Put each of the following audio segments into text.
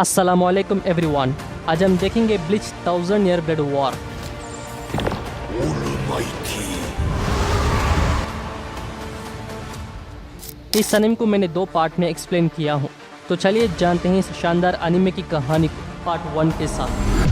अस्सलामुअलैकुम एवरीवन। आज हम देखेंगे ब्लीच 1000 ईयर ब्लड वॉर। इस एनीमे को मैंने 2 पार्ट में एक्सप्लेन किया हूँ, तो चलिए जानते हैं इस शानदार एनीमे की कहानी को पार्ट 1 के साथ।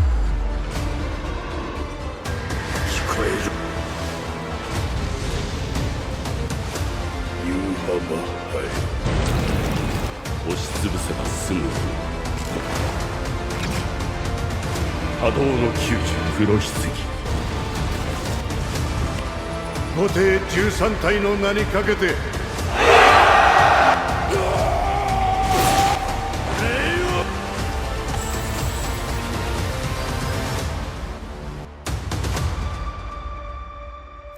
後手13体の名にかけて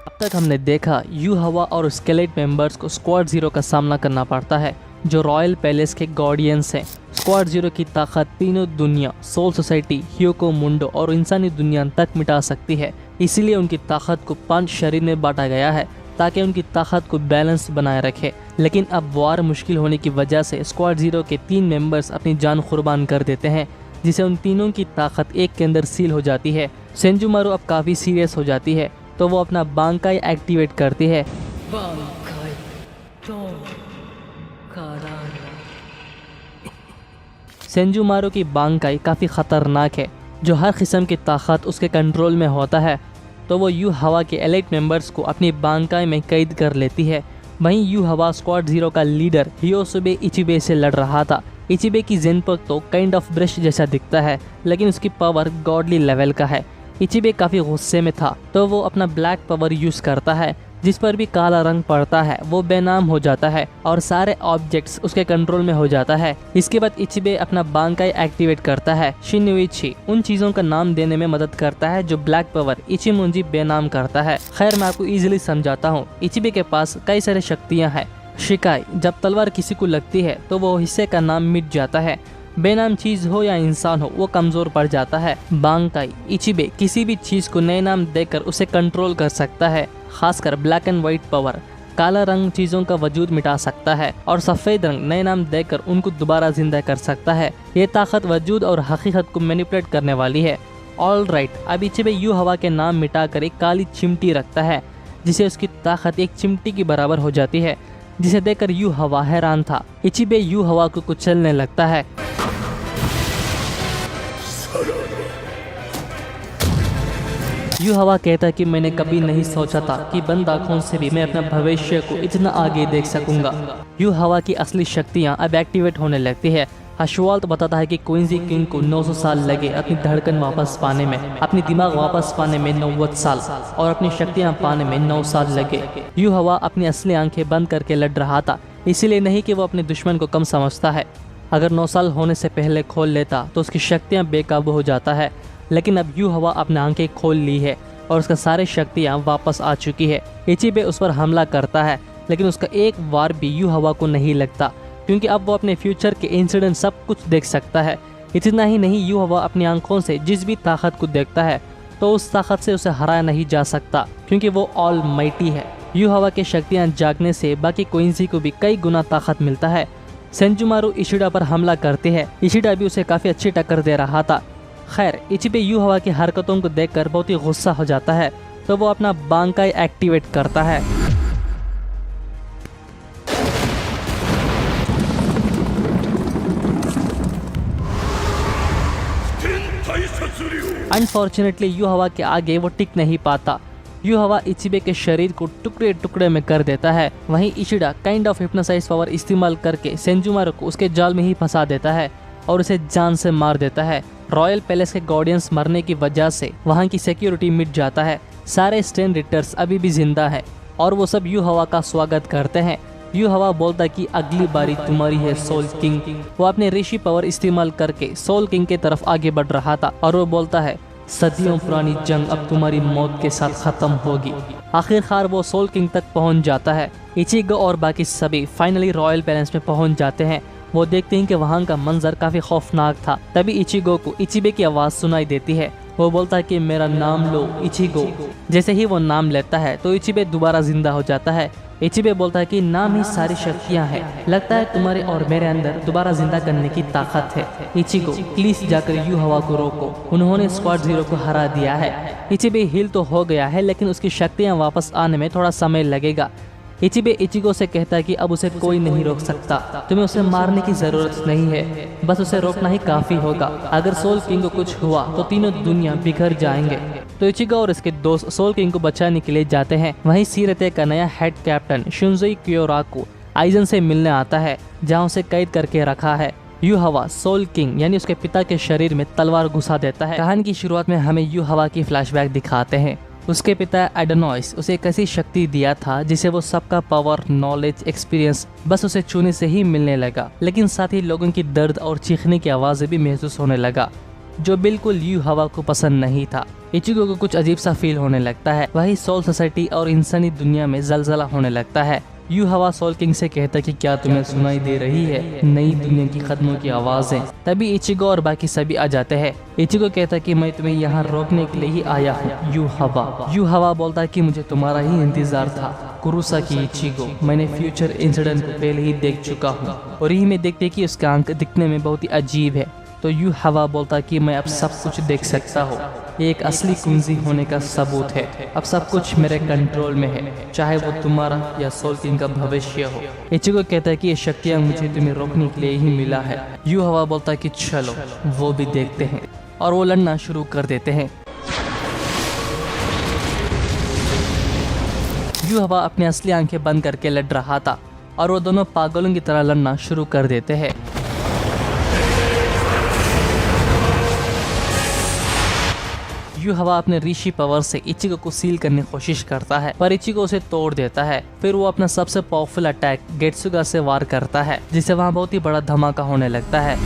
अब तक हमने देखा यू हवा और स्केलेट मेंबर्स को स्क्वाड जीरो का सामना करना पड़ता है, जो रॉयल पैलेस के गार्डियंस हैं। स्क्वाड जीरो की ताकत तीनों दुनिया, सोल सोसाइटी, ह्योको मुंडो और इंसानी दुनिया तक मिटा सकती है। इसीलिए उनकी ताकत को 5 शरीर में बांटा गया है ताकि उनकी ताकत को बैलेंस बनाए रखे। लेकिन अब वार मुश्किल होने की वजह से स्क्वाड जीरो के 3 मेंबर्स अपनी जान कुर्बान कर देते हैं, जिसे उन तीनों की ताकत एक के अंदर सील हो जाती है। सेंजुमारू अब काफ़ी सीरियस हो जाती है, तो वो अपना बांकाई एक्टिवेट करती है। सेंजुमारू की बांकाई काफ़ी ख़तरनाक है, जो हर किस्म की ताकत उसके कंट्रोल में होता है, तो वो यू हवा के एलाइट मेंबर्स को अपनी बांकाई में कैद कर लेती है। वहीं यू हवा स्क्वाड जीरो का लीडर हियोसुबे इचिबे से लड़ रहा था। इचिबे की ज़ेनपक तो काइंड ऑफ ब्रश जैसा दिखता है, लेकिन उसकी पावर गॉडली लेवल का है। इचिबे काफ़ी गुस्से में था, तो वो अपना ब्लैक पावर यूज़ करता है। जिस पर भी काला रंग पड़ता है वो बेनाम हो जाता है और सारे ऑब्जेक्ट्स उसके कंट्रोल में हो जाता है। इसके बाद इचिबे अपना बांकाई एक्टिवेट करता है। शिनोइची उन चीज़ों का नाम देने में मदद करता है जो ब्लैक पावर इचिमुंजी बेनाम करता है। खैर, मैं आपको इजीली समझाता हूँ। इचिबे के पास कई सारी शक्तियाँ हैं। शिकाई, जब तलवार किसी को लगती है तो वो हिस्से का नाम मिट जाता है। बेनाम चीज हो या इंसान हो, वो कमजोर पड़ जाता है। बांकाई, इचिबे किसी भी चीज को नए नाम देकर उसे कंट्रोल कर सकता है, खासकर ब्लैक एंड व्हाइट पावर। काला रंग चीजों का वजूद मिटा सकता है और सफेद रंग नए नाम देकर उनको दोबारा जिंदा कर सकता है। ये ताकत वजूद और हकीकत को मैनिपुलेट करने वाली है। ऑल राइट, अब इचिबे यू हवा के नाम मिटाकर एक काली चिमटी रखता है, जिसे उसकी ताकत एक चिमटी की बराबर हो जाती है, जिसे देखकर यू हवा हैरान था। इचिबे यू हवा को कुचलने लगता है। यू हवा कहता है कि मैंने कभी नहीं सोचा था कि बंद आँखों से भी मैं अपना भविष्य को इतना आगे देख सकूंगा। यू हवा की असली शक्तियाँ अब एक्टिवेट होने लगती है। हशवाल्ट बताता है कि क्वींजी किंग को 900 साल लगे अपनी धड़कन वापस पाने में, अपनी दिमाग वापस पाने में 90 साल और अपनी शक्तियाँ पाने में 9 साल लगे। यू हवा अपनी असली आंखें बंद करके लड़ रहा था, इसीलिए नहीं कि वो अपने दुश्मन को कम समझता है। अगर 9 साल होने से पहले खोल लेता तो उसकी शक्तियाँ बेकाबू हो जाता है। लेकिन अब यू हवा अपने आंखें खोल ली है और उसका सारी शक्तियाँ वापस आ चुकी है। इचिबे उस पर हमला करता है, लेकिन उसका एक वार भी यू हवा को नहीं लगता, क्योंकि अब वो अपने फ्यूचर के इंसिडेंट सब कुछ देख सकता है। इतना ही नहीं, यू हवा अपनी आंखों से जिस भी ताकत को देखता है तो उस ताकत से उसे हराया नहीं जा सकता, क्योंकि वो ऑल माइटी है। यू हवा की शक्तियाँ जागने से बाकी क्वींजी को भी कई गुना ताकत मिलता है। सेंजुमारू इशिडा पर हमला करते हैं। इशिडा भी उसे काफ़ी अच्छी टक्कर दे रहा था। खैर, इचिबे यू हवा की हरकतों को देखकर बहुत ही गुस्सा हो जाता है, तो वो अपना बांकाई एक्टिवेट करता है। अनफॉर्चुनेटली यू हवा के आगे वो टिक नहीं पाता। यू हवा इचिबे के शरीर को टुकड़े टुकड़े में कर देता है। वहीं इशिडा काइंड ऑफ हिप्नोसाइज पावर इस्तेमाल करके सेंजुमारू को उसके जाल में ही फंसा देता है और उसे जान से मार देता है। रॉयल पैलेस के गार्डियंस मरने की वजह से वहाँ की सिक्योरिटी मिट जाता है। सारे स्टेन रिटर्स अभी भी जिंदा है और वो सब यू हवा का स्वागत करते हैं। यू हवा बोलता है कि अगली बारी तुम्हारी है सोल किंग। वो अपने ऋषि पावर इस्तेमाल करके सोल किंग के तरफ आगे बढ़ रहा था और वो बोलता है, सदियों पुरानी जंग अब तुम्हारी मौत के साथ खत्म होगी। आखिरकार वो सोल किंग तक पहुंच जाता है। इचिगो और बाकी सभी फाइनली रॉयल पैलेस में पहुंच जाते हैं। वो देखते हैं कि वहाँ का मंजर काफी खौफनाक था। तभी इचिगो को इचिबे की आवाज सुनाई देती है। वो बोलता है कि मेरा नाम लो इचिगो। जैसे ही वो नाम लेता है तो इचिबे दोबारा जिंदा हो जाता है। इचिबे बोलता है कि नाम ही सारी शक्तियां हैं, लगता है तुम्हारे और मेरे अंदर दोबारा जिंदा करने की ताकत है। इचिगो प्लीज जाकर यू हवा को रोको, उन्होंने स्क्वाड 0 को हरा दिया है। इचिबे हील तो हो गया है लेकिन उसकी शक्तियां वापस आने में थोड़ा समय लगेगा। इचिबे इचिगो से कहता है कि अब उसे कोई नहीं रोक सकता, तुम्हें उसे मारने की जरूरत नहीं है, बस उसे रोकना ही काफी होगा। अगर सोल किंग को कुछ हुआ तो तीनों दुनिया बिखर जाएंगे। तो इचिगो और इसके दोस्त सोल किंग को बचाने के लिए जाते हैं। वहीं सीरते का नया हेड कैप्टन शिनजोई कियोराकू आइजन से मिलने आता है, जहां उसे कैद करके रखा है। यू हवा सोल किंग यानी उसके पिता के शरीर में तलवार घुसा देता है। कहानी की शुरुआत में हमें यू हवा की फ्लैशबैक दिखाते हैं। उसके पिता एडोनॉइस उसे एक ऐसी शक्ति दिया था जिसे वो सबका पावर, नॉलेज, एक्सपीरियंस बस उसे छूने से ही मिलने लगा, लेकिन साथ ही लोगों की दर्द और चीखने की आवाजें भी महसूस होने लगा, जो बिल्कुल यू हवा को पसंद नहीं था। इचिगो को कुछ अजीब सा फील होने लगता है। वही सोल सोसाइटी और इंसानी दुनिया में जलजला होने लगता है। यू हवा सोल किंग से कहता कि क्या तुम्हें सुनाई दे रही है नई दुनिया की खत्मों की आवाजें। तभी इचिगो और बाकी सभी आ जाते हैं। इचिगो कहता कि मैं तुम्हें यहाँ रोकने के लिए ही आया हूँ यू हवा बोलता है कि मुझे तुम्हारा ही इंतजार था कुरुसा की इचिगो, मैंने फ्यूचर इंसिडेंट को पहले ही देख चुका हूँ। और यही में देखते कि उसका आंख दिखने में बहुत ही अजीब है। तो यू हवा बोलता कि मैं अब सब कुछ देख सकता हूँ, ये एक असली कुंजी होने का सबूत है। अब सब कुछ मेरे कंट्रोल में है, चाहे वो तुम्हारा या सोल किंग का भविष्य हो। इचिगो कहता है कि ये शक्तियाँ मुझे तुम्हें रोकने के लिए ही मिला है। यू हवा बोलता है कि चलो वो भी देखते हैं, और वो लड़ना शुरू कर देते हैं। यू हवा अपनी असली आंखें बंद करके लड़ रहा था और वो दोनों पागलों की तरह लड़ना शुरू कर देते हैं। यू हवा अपने ऋषि पावर से इचिगो को सील करने की कोशिश करता है, पर इचिगो उसे तोड़ देता है। फिर वो अपना सबसे पावरफुल अटैक गेट्सुगा से वार करता है, जिससे वहाँ बहुत ही बड़ा धमाका होने लगता है।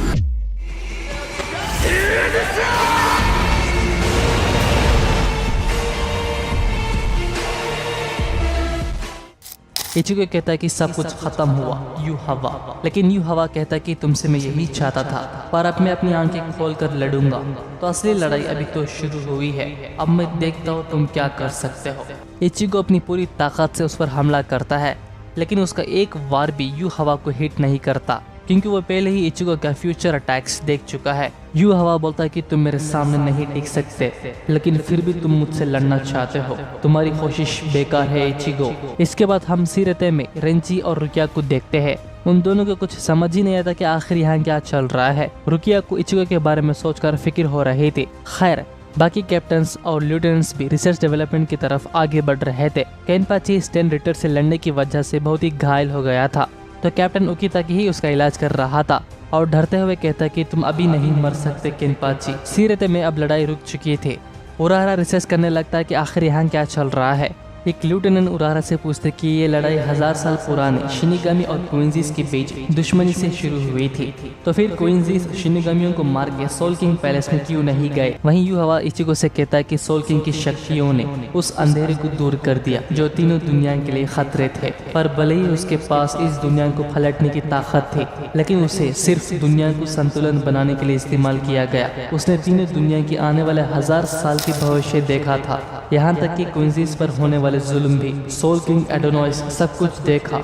इचिगो कहता है कि सब कुछ खत्म हुआ यू हवा, लेकिन यू हवा कहता है कि तुमसे मैं यही चाहता था, पर अब मैं अपनी आंखें खोलकर लड़ूंगा। तो असली लड़ाई अभी तो शुरू हुई है, अब मैं देखता हूँ तुम क्या कर सकते हो। इचिगो अपनी पूरी ताकत से उस पर हमला करता है, लेकिन उसका एक वार भी यू हवा को हिट नहीं करता, क्योंकि वो पहले ही इचिगो का फ्यूचर अटैक्स देख चुका है। यू हवा बोलता है कि तुम मेरे सामने नहीं टिक सकते, लेकिन फिर भी तुम मुझसे लड़ना चाहते हो, तुम्हारी कोशिश बेकार है इचिगो। इसके बाद हम सीरते में रेंची और रुकिया को देखते हैं। उन दोनों को कुछ समझ ही नहीं आता कि आखिर यहाँ क्या चल रहा है। रुकिया को इचिगो के बारे में सोचकर फिक्र हो रही थी। खैर, बाकी कैप्टन्स और लेफ्टिनेंट्स भी रिसर्च डेवलपमेंट की तरफ आगे बढ़ रहे थे। केनपाची स्टेन रिटर से लड़ने की वजह से बहुत ही घायल हो गया था, तो कैप्टन उकिता की ही उसका इलाज कर रहा था और डरते हुए कहता कि तुम अभी नहीं मर सकते केनपाची। सीरते में अब लड़ाई रुक चुकी थी। उराहरा रिसर्च करने लगता है कि आखिर यहाँ क्या चल रहा है। एक लेफ्टिनेंट उराहरा से पूछते कि ये लड़ाई 1000 साल पुराने शिनिगामी और क्वींजीज के बीच दुश्मनी से शुरू हुई थी, तो फिर क्वींजीज शिनिगामियों को मार के सोल किंग पैलेस में क्यों नहीं गए। वहीं यू हवा इचिगो से कहता है कि सोल किंग की शक्तियों ने उस अंधेरे को दूर कर दिया जो तीनों दुनिया के लिए खतरे थे, पर भले ही उसके पास इस दुनिया को पलटने की ताकत थी, लेकिन उसे सिर्फ दुनिया को संतुलन बनाने के लिए इस्तेमाल किया गया। उसने तीनों दुनिया की आने वाले 1000 साल की भविष्य देखा था, यहाँ तक कि क्वींजीज पर होने वाले जुल्म भी। सोल किंग एडोनॉइस सब कुछ देखा,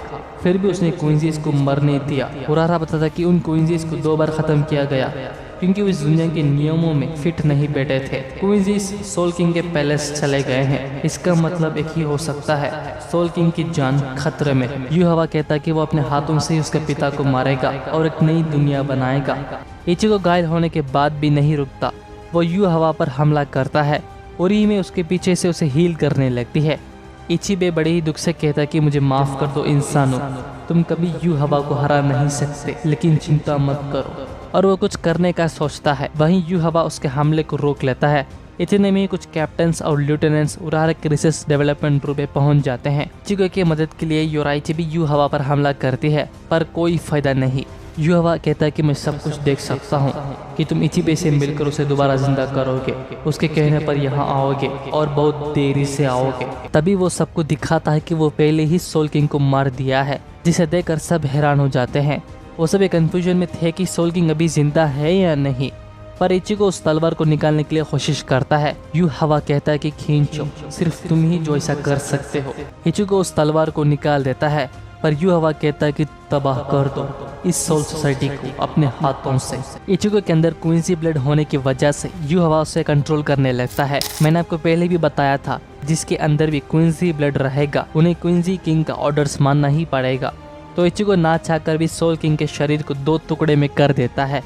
फिर भी उसने क्वींजीज को मरने दिया। उराहरा बताता कि उन क्वींजीज को 2 बार खत्म किया गया, क्योंकि उस दुनिया के नियमों में फिट नहीं बैठे थे। क्वींजीज सोल किंग के पैलेस चले गए हैं, इसका मतलब एक ही हो सकता है, सोल किंग की जान खतरे में। यू हवा कहता कि वो अपने हाथों से ही उसके पिता को मारेगा और एक नई दुनिया बनाएगा। इचिगो घायल होने के बाद भी नहीं रुकता, वो यू हवा पर हमला करता है और में उसके पीछे से उसे हील करने लगती है। इचिबे बड़े ही दुख से कहता कि मुझे माफ कर दो इंसानों, तुम कभी यू हवा को हरा नहीं सकते, लेकिन चिंता मत करो। और वो कुछ करने का सोचता है, वहीं यू हवा उसके हमले को रोक लेता है। इतने में कुछ कैप्टन्स और लेफ्टिनेंट्स उराहरा के रिसर्च डेवलपमेंट ग्रुप में पहुंच जाते हैं। इचिगो की मदद के लिए योराइची भी यू हवा पर हमला करती है, पर कोई फायदा नहीं। यू हवा कहता है कि मैं सब कुछ देख सकता हूँ कि तुम इचिबे से मिलकर उसे दोबारा जिंदा करोगे, उसके कहने पर यहाँ आओगे और बहुत देरी से आओगे। तभी वो सबको दिखाता है कि वो पहले ही सोल किंग को मार दिया है, जिसे देखकर सब हैरान हो जाते हैं। वो सब एक कंफ्यूजन में थे कि सोल किंग अभी जिंदा है या नहीं। पर इचिगो उस तलवार को निकालने के लिए कोशिश करता है। यू हवा कहता है कि खींचो, सिर्फ तुम ही जो ऐसा कर सकते हो। इचिगो उस तलवार को निकाल देता है, पर यू हवा कहता है कि तबाह कर दो इस सोल सोसाइटी को अपने हाथों से। इचिगो के अंदर क्वींसी ब्लड होने की वजह से यू हवा उसे कंट्रोल करने लगता है। मैंने आपको पहले भी बताया था, जिसके अंदर भी क्वींसी ब्लड रहेगा उन्हें क्वींसी किंग का ऑर्डर्स मानना ही पड़ेगा। तो इचिगो ना चाहकर भी सोल किंग के शरीर को 2 टुकड़े में कर देता है।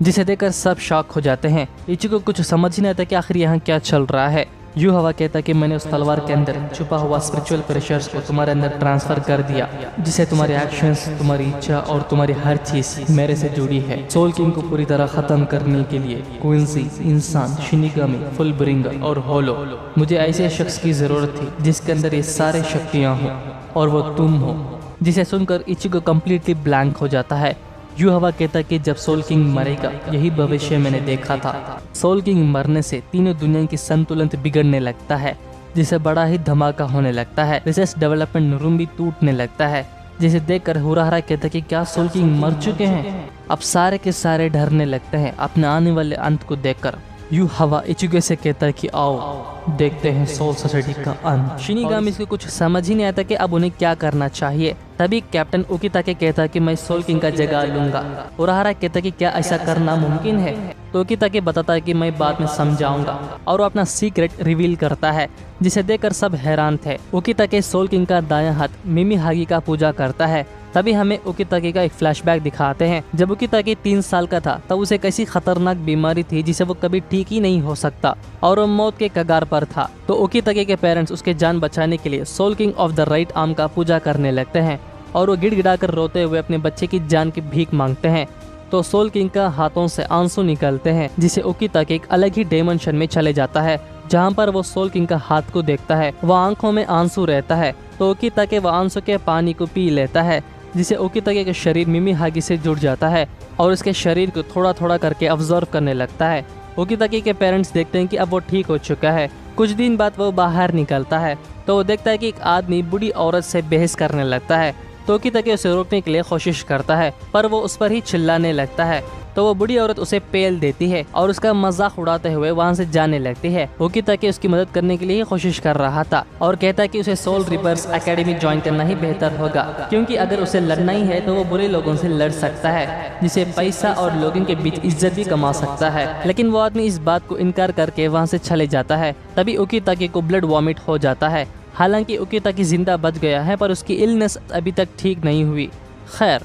जिसे देखकर सब शॉक हो जाते हैं। इचिगो कुछ समझ ही नहीं आता कि आखिर यहाँ क्या चल रहा है। यू हवा कहता कि मैंने उस तलवार के अंदर छुपा हुआ स्पिरिचुअल प्रेशर्स को तुम्हारे अंदर ट्रांसफर कर दिया, जिससे तुम्हारे एक्शंस, तुम्हारी इच्छा और तुम्हारी हर चीज मेरे से जुड़ी है। सोल किंग को पूरी तरह खत्म करने के लिए क्वींसी, इंसान, शिनिगामी, फुलब्रिंगर और होलो, मुझे ऐसे शख्स की जरूरत थी जिसके अंदर ये सारे शक्तियाँ हों, और वो तुम हो। जिसे सुनकर इचिगो कम्प्लीटली ब्लैंक हो जाता है। यू हवा कहता कि जब सोल किंग मरेगा यही भविष्य मैंने देखा था। सोल किंग मरने से तीनों दुनिया की संतुलन बिगड़ने लगता है, जिसे बड़ा ही धमाका होने लगता है। रिसर्च डेवलपमेंट रूम भी टूटने लगता है, जिसे देखकर हुराहरा कहता कि क्या सोल किंग मर चुके हैं। अब सारे के सारे डरने लगते हैं अपने आने वाले अंत को देखकर। यू हवा इचिगो से कहता है कि आओ देखते हैं सोल सोसाइटी का अंत। शिनिगामी को कुछ समझ ही नहीं आता कि अब उन्हें क्या करना चाहिए। तभी कैप्टन उकिताके कहता कि मैं सोल किंग का जगह लूंगा। उराहरा कहता कि क्या ऐसा करना मुमकिन है। तो उकिताके बताता है कि मैं बाद में समझाऊंगा, और वो अपना सीक्रेट रिवील करता है, जिसे देखकर सब हैरान थे। उकिताके सोल किंग का दायां हाथ मिमी हागी का पूजा करता है। तभी हमें उकिताके का एक फ्लैशबैक दिखाते हैं। जब उकिताके 3 साल का था तब उसे कैसी खतरनाक बीमारी थी जिसे वो कभी ठीक ही नहीं हो सकता, और वो मौत के कगार पर था। तो उकिताके के पेरेंट्स उसके जान बचाने के लिए soul king of the right arm का पूजा करने लगते हैं, और वो गिड़गिड़ाकर रोते हुए अपने बच्चे की जान की भीख मांगते हैं। तो सोल किंग का हाथों से आंसू निकलते हैं, जिसे उकिताके एक अलग ही डायमेंशन में चले जाता है, जहाँ पर वो सोल किंग का हाथ को देखता है। वह आंखों में आंसू रहता है, तो उकिताके वह आंसू के पानी को पी लेता है, जिसे उकिताके का शरीर मिमी हागी से जुड़ जाता है और उसके शरीर को थोड़ा थोड़ा करके ऑब्जर्व करने लगता है। उकिताके के पेरेंट्स देखते हैं कि अब वो ठीक हो चुका है। कुछ दिन बाद वो बाहर निकलता है तो वो देखता है कि एक आदमी बूढ़ी औरत से बहस करने लगता है। तो उकिताके उसे रोकने के लिए कोशिश करता है, पर वो उस पर ही चिल्लाने लगता है। तो वो बूढ़ी औरत उसे पेल देती है और उसका मजाक उड़ाते हुए वहाँ से जाने लगती है। उकिताके उसकी मदद करने के लिए ही कोशिश कर रहा था और कहता है कि उसे सोल रिपर्स एकेडमी ज्वाइन करना ही बेहतर होगा, क्योंकि अगर उसे लड़ना ही है तो वो बुरे लोगों से लड़ सकता है, जिसे पैसा और लोगों के बीच इज्जत भी कमा सकता है। लेकिन वो आदमी इस बात को इनकार करके वहाँ से चले जाता है। तभी उकिताके को ब्लड वॉमिट हो जाता है। हालांकि उकिताके जिंदा बच गया है, पर उसकी इलनेस अभी तक ठीक नहीं हुई। खैर,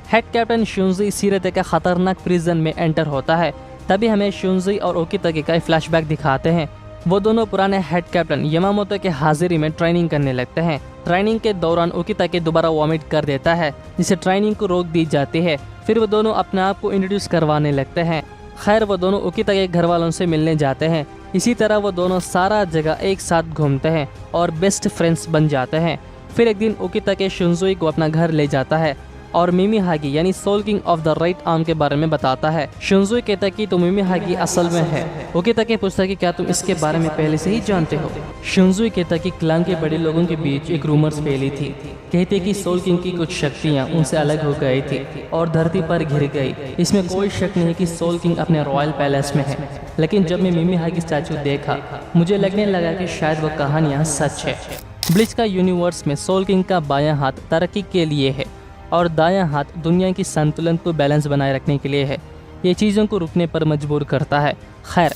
हेड कैप्टन शुंजी सीरते का खतरनाक प्रिजन में एंटर होता है। तभी हमें शुंजी और उकिताके का फ्लैशबैक दिखाते हैं। वो दोनों पुराने हेड कैप्टन यमामोतो के हाजिरी में ट्रेनिंग करने लगते हैं। ट्रेनिंग के दौरान उकिताके दोबारा वॉमिट कर देता है, जिससे ट्रेनिंग को रोक दी जाती है। फिर वो दोनों अपने आप को इंट्रोड्यूस करवाने लगते हैं। खैर, वो दोनों उकिताके घर वालों से मिलने जाते हैं। इसी तरह वो दोनों सारा जगह एक साथ घूमते हैं और बेस्ट फ्रेंड्स बन जाते हैं। फिर एक दिन उकिताके शुंजुई को अपना घर ले जाता है और मिमी हागी यानी soul king of the right arm के बारे में बताता है। शुंजुई कहता है कि तो मिमी हागी असल में है। उकिताके पूछता है कि क्या तुम इसके बारे में पहले से ही जानते हो। शुंजुई कहता है कि क्लान के बड़े लोगों के बीच एक रूमर्स फैली थी, कहते कि सोल किंग की कुछ शक्तियाँ उनसे अलग हो गई थी और धरती पर घिर गई। इसमें कोई शक नहीं कि सोल किंग अपने रॉयल पैलेस में है। लेकिन जब मैं मिमी हागी स्टैचू देखा, मुझे लगने लगा कि शायद वो कहानियाँ सच है। ब्लिच का यूनिवर्स में सोल किंग का बायां हाथ तरक्की के लिए है और दायां हाथ दुनिया की संतुलन को बैलेंस बनाए रखने के लिए है। ये चीज़ों को रुकने पर मजबूर करता है। खैर,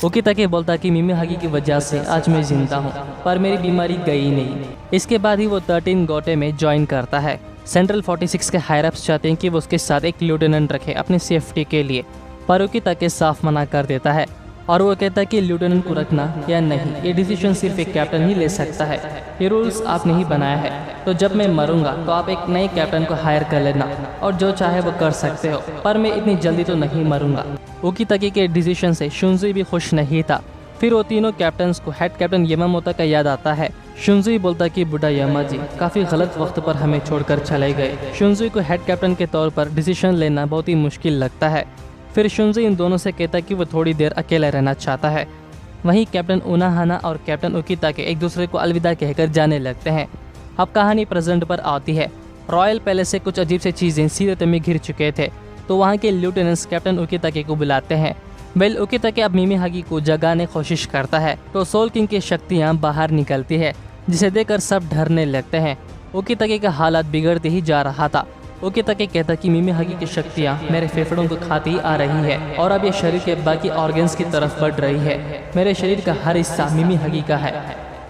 उकिताके बोलता कि मिमी हागी की वजह से आज मैं जिंदा हूँ, पर मेरी बीमारी गई नहीं। इसके बाद ही वो 13 गोटे में ज्वाइन करता है। सेंट्रल 46 के हायरअप्स चाहते हैं कि वो उसके साथ एक लेफ्टिनेंट रखे अपनी सेफ्टी के लिए, पर उकिताके साफ मना कर देता है और वो कहता है कि लेफ्टिनेंट को रखना या नहीं, ये डिसीजन सिर्फ एक कैप्टन ही ले सकता है। ये रूल्स आपने ही बनाया है, तो जब मैं मरूंगा तो आप एक नए कैप्टन को हायर कर लेना और जो चाहे वो कर सकते हो, पर मैं इतनी जल्दी तो नहीं मरूंगा। उकिताके के डिसीजन से शुंजुई भी खुश नहीं था। फिर वो तीनों कैप्टन्स को हेड कैप्टन यमामोतो का याद आता है। शुंजुई बोलता कि बुढ़ा यमाजी काफ़ी गलत वक्त पर हमें छोड़कर चले गए। शुंजुई को हेड कैप्टन के तौर पर डिसीजन लेना बहुत ही मुश्किल लगता है। फिर शुंजुई इन दोनों से कहता कि वो थोड़ी देर अकेला रहना चाहता है। वहीं कैप्टन उनाहाना और कैप्टन उकिताके एक दूसरे को अलविदा कहकर जाने लगते हैं। अब कहानी प्रेजेंट पर आती है। रॉयल पैलेस से कुछ अजीब से चीजें सीरत में घिर चुके थे, तो वहाँ के लेफ्टिनेंट कैप्टन उकिताके को बुलाते हैं। वेल उकिताके अब मिमी हागी को जगाने की कोशिश करता है तो सोल किंग की शक्तियाँ बाहर निकलती है, जिसे देखकर सब डरने लगते हैं। उकिताके का हालात बिगड़ते ही जा रहा था। उकिताके कहता कि मिमी हागी की शक्तियाँ मेरे फेफड़ों को खाती आ रही है और अब ये शरीर के बाकी ऑर्गन्स की तरफ बढ़ रही है। मेरे शरीर का हर हिस्सा मिमी हागी का है,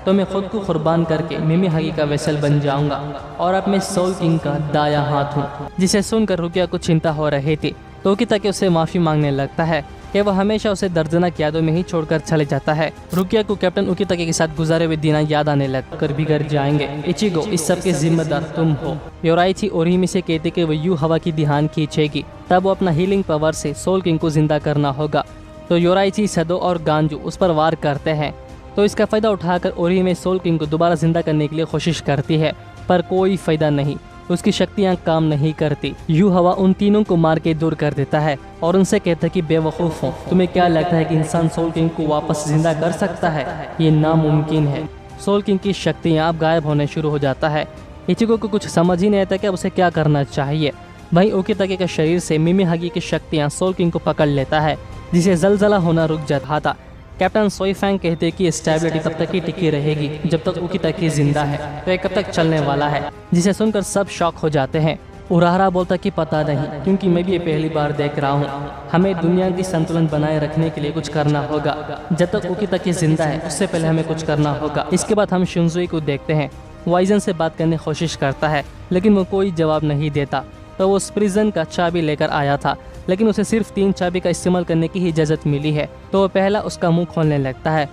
तो मैं खुद को कुर्बान करके मिमी हागी का वेसल बन जाऊंगा और अब मैं सोल किंग का दाया हाथ हूँ। जिसे सुनकर रुकिया को चिंता हो रही थी, तो उकिताके उसे माफी मांगने लगता है कि वह हमेशा उसे दर्दनाक यादों में ही छोड़कर चले जाता है। रुकिया को कैप्टन उकिताके के साथ गुजारे हुए दिन याद आने लगकर बिगड़ जाएंगे। इचिगो, इस सब के जिम्मेदार तुम हो। योराइची ओरिमी से कहते कि वो यू हवा की ध्यान खींचेगी, तब वो अपना हीलिंग पावर से सोल किंग को जिंदा करना होगा। तो योराइची, सदो और गांजू उस पर वार करते हैं, तो इसका फायदा उठाकर ओरिमी सोल किंग को दोबारा जिंदा करने के लिए कोशिश करती है, पर कोई फायदा नहीं, उसकी शक्तियां काम नहीं करती। यू हवा उन तीनों को मार के दूर कर देता है और उनसे कहता है कि बेवकूफ़ हो, तुम्हें क्या लगता है कि इंसान सोल किंग को वापस जिंदा कर सकता है? ये नामुमकिन है। सोल किंग की शक्तियां अब गायब होने शुरू हो जाता है। इचिगो को कुछ समझ ही नहीं आता कि उसे क्या करना चाहिए। वहीं उकिताके के शरीर से मिमी हागी की शक्तियाँ सोल किंग को पकड़ लेता है, जिसे जलजला होना रुक जाता था। कैप्टन सोईफैंग कहते कि स्टेबिलिटी तब तक ही टिकी रहेगी जब तक उकिताके जिंदा है, तो ये कब तक चलने वाला है? जिसे सुनकर सब शॉक हो जाते हैं। उराहरा बोलता कि पता नहीं, क्योंकि मैं भी ये पहली बार देख रहा हूँ। हमें दुनिया की संतुलन बनाए रखने के लिए कुछ करना होगा। जब तक उकिताके जिंदा है उससे पहले हमें कुछ करना होगा। इसके बाद हम शिनजुई को देखते हैं। वो आइजन से बात करने की कोशिश करता है, लेकिन वो कोई जवाब नहीं देता। तो वो उस प्रिजन का चाबी लेकर आया था, लेकिन उसे सिर्फ 3 चाबी का इस्तेमाल करने की ही इजाज़त मिली है। तो वो पहला उसका मुंह खोलने लगता है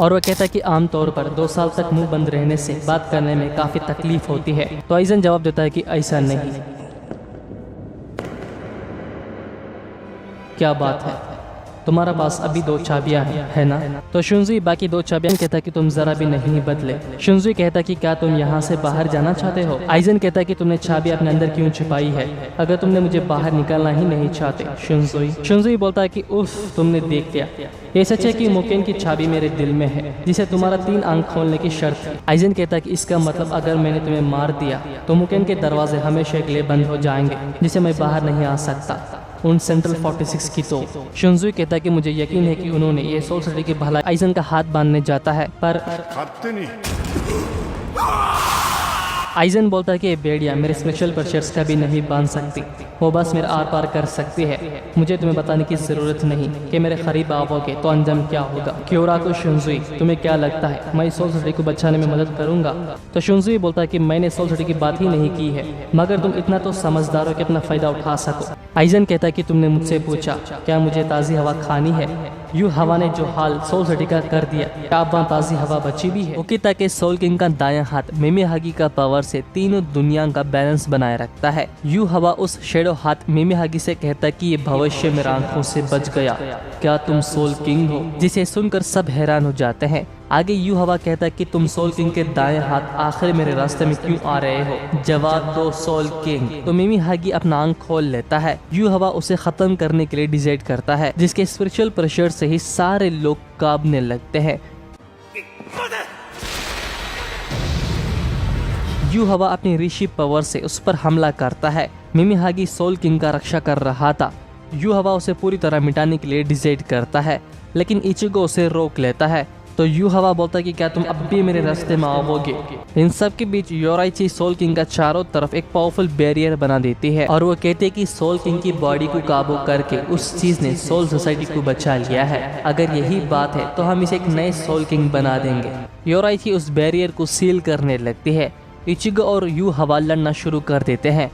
और वो कहता है कि आमतौर पर 2 साल तक मुंह बंद रहने से बात करने में काफ़ी तकलीफ होती है। तो आइजन जवाब देता है कि ऐसा नहीं। क्या बात है, तुम्हारा पास अभी 2 चाबियां हैं, है ना? तो शिनजुई बाकी 2 चाबियां कहता कि तुम जरा भी नहीं बदले। शिनजुई कहता कि क्या तुम यहाँ से बाहर जाना चाहते हो? आइजन कहता कि तुमने चाबी अपने अंदर क्यों छिपाई है, अगर तुमने मुझे बाहर निकालना ही नहीं चाहते? शिनजुई बोलता है कि उफ, तुमने देख लिया। ये सच है कि मुकेन की चाबी मेरे दिल में है, जिसे तुम्हारा 3 आंख खोलने की शर्त है। आइजन कहता कि इसका मतलब अगर मैंने तुम्हें मार दिया तो मुकेन के दरवाजे हमेशा के लिए बंद हो जाएंगे, जिसे मैं बाहर नहीं आ सकता उन सेंट्रल 46 की। तो शिनजुई कहता है कि मुझे यकीन है कि उन्होंने ये सोल सिटी की भलाई। आइजन का हाथ बांधने जाता है, पर आइजन बोलता है कि बेड़िया मेरे स्पेशल पर्चर्स का भी नहीं बांध सकती, वो बस मेरा आर पार कर सकती है। मुझे तुम्हें बताने की जरूरत नहीं कि मेरे करीब आओगे तो अंजाम क्या होगा। क्योराको, शिनजुई, तुम्हें क्या लगता है मैं सोल सिटी को बचाने में मदद करूंगा? तो शिनजुई बोलता है कि मैंने सोल सिटी की बात ही नहीं की है, मगर तुम इतना तो समझदार हो कि अपना फायदा उठा सको। आइजन कहता है कि तुमने मुझसे पूछा क्या मुझे ताज़ी हवा खानी है? यू हवा ने जो हाल सोल सिटी का कर दिया, क्या अब वहाँ ताज़ी हवा बची भी है? उकिताके सोल किंग का दायां हाथ मिमी हागी का पावर से तीनों दुनिया का बैलेंस बनाए रखता है। यू हवा उस शेडो हाथ मिमी हागी से कहता है कि ये भविष्य मेरी आंखों से बच गया, क्या तुम सोल किंग हो? जिसे सुनकर सब हैरान हो जाते हैं। आगे यू हवा कहता है कि तुम सोल किंग के दाएं हाथ आखिर मेरे रास्ते में क्यों आ रहे हो? जवाब दो सोल किंग। तो मिमी हागी अपना आंख खोल लेता है। यू हवा उसे खत्म करने के लिए डिसाइड करता है, जिसके स्पिरिचुअल प्रेशर से ही सारे लोग कांपने लगते हैं। यू हवा अपनी ऋषि पावर से उस पर हमला करता है। मिमी हागी सोल किंग का रक्षा कर रहा था। यू हवा उसे पूरी तरह मिटाने के लिए डिसाइड करता है, लेकिन इचिगो उसे रोक लेता है। तो यू हवा बोलता है कि क्या तुम अब भी मेरे रास्ते में आओगे? इन सब के बीच योराइची सोल किंग का चारों तरफ एक पावरफुल बैरियर बना देती है और वो कहते हैं कि सोल किंग की बॉडी को काबू करके उस चीज ने सोल सोसाइटी को बचा लिया है। अगर यही बात है तो हम इसे एक नए सोल किंग बना देंगे। योराइची उस बैरियर को सील करने लगती है। इचिगो और यू हवा लड़ना शुरू कर देते हैं।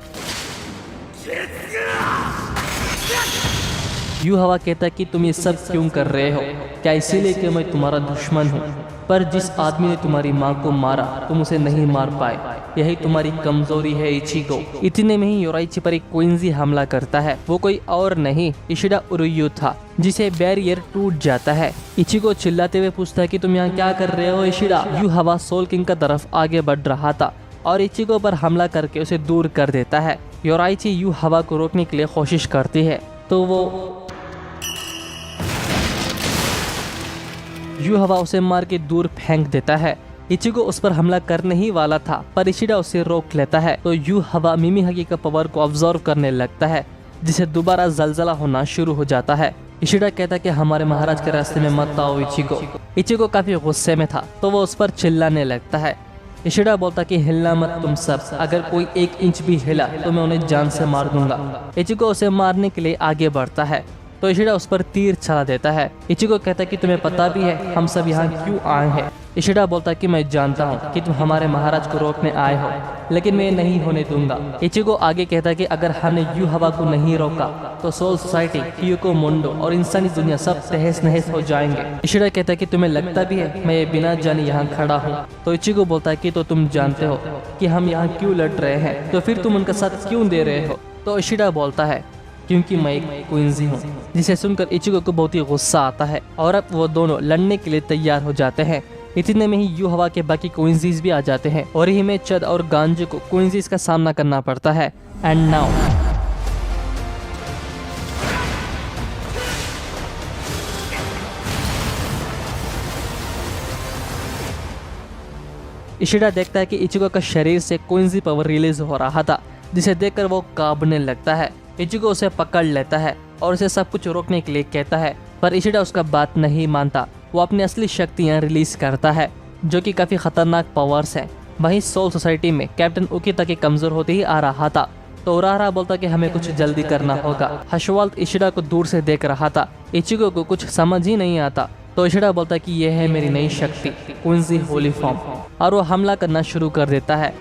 यू हवा कहता है कि तुम ये सब क्यों कर रहे हो? क्या इसीलिए कि मैं तुम्हारा दुश्मन हूँ? पर जिस आदमी ने तुम्हारी माँ को मारा तुम उसे नहीं मार पाए, यही तुम्हारी कमजोरी है इचिगो। इतने में ही योराइची पर एक क्विंजी हमला करता है। वो कोई और नहीं इशिडा उरुयू था, जिसे बैरियर टूट जाता है। इचिगो चिल्लाते हुए पूछता है कि तुम यहाँ क्या कर रहे हो इशिडा? यू हवा सोल किंग का तरफ आगे बढ़ रहा था और इचिगो पर हमला करके उसे दूर कर देता है। योराइची यू हवा को रोकने के लिए कोशिश करती है, तो वो यू हवा उसे मार के दूर फेंक देता है। इचिगो उस पर हमला करने ही वाला था, पर इशिडा उसे रोक लेता है। तो यू हवा मिमीहागी का पावर को ऑब्जर्व करने लगता है, जिसे दोबारा जलजला होना शुरू हो जाता है। इशिडा कहता है कि हमारे महाराज के रास्ते में मत आओ इचिगो। इचिगो काफी गुस्से में था, तो वो उस पर चिल्लाने लगता है। इशिडा बोलता कि हिलना मत तुम सब, अगर कोई 1 इंच भी हिला तो मैं उन्हें जान से मार दूंगा। इचिगो उसे मारने के लिए आगे बढ़ता है, तो इशिडा उस पर तीर चला देता है। इचिगो कहता है कि तुम्हें पता भी है हम सब यहाँ क्यों आए हैं। इशिडा बोलता है कि मैं जानता हूँ कि तुम हमारे महाराज को रोकने आए हो, लेकिन मैं ये नहीं होने दूंगा। इचिगो आगे कहता है कि अगर हमने यू हवा को नहीं रोका तो सोल सोसाइटी, क्यूको मुंडो और इंसानी दुनिया सब तहस नहस हो जाएंगे। इशिडा कहता है कि तुम्हें लगता भी है मैं ये बिना जाने यहाँ खड़ा हूँ। तो इचिगो बोलता है कि तो तुम जानते हो कि हम यहाँ क्यों लड़ रहे हैं, तो फिर तुम उनका साथ क्यों दे रहे हो। तो इशिडा बोलता है क्योंकि मैं एक क्वींजी हूँ। जिसे सुनकर इचिगो को बहुत ही गुस्सा आता है और अब वो दोनों लड़ने के लिए तैयार हो जाते हैं। इतने में ही यू हवा के बाकी क्वींजीज भी आ जाते हैं और यही में चद और गांजू को क्वींजीज का सामना करना पड़ता है। एंड नाउ इशिडा देखता है कि इचिगो का शरीर से क्वींजी पावर रिलीज हो रहा था, जिसे देखकर वो कांपने लगता है। इचिगो उसे पकड़ लेता है और उसे सब कुछ रोकने के लिए कहता है, पर इशिडा उसका बात नहीं मानता। वो अपनी असली शक्तियाँ रिलीज करता है, जो कि काफ़ी खतरनाक पावर्स हैं। वहीं सोल सोसाइटी में कैप्टन उकिता के कमज़ोर होते ही आ रहा था, तो उराहरा बोलता कि हमें कुछ जल्दी करना होगा। हशवाल्ट इशिडा को दूर से देख रहा था। इचिगो को कुछ समझ ही नहीं आता, तो इशिडा बोलता कि यह है मेरी नई शक्ति क्वींजी होली फॉर्म, और वो हमला करना शुरू कर देता है।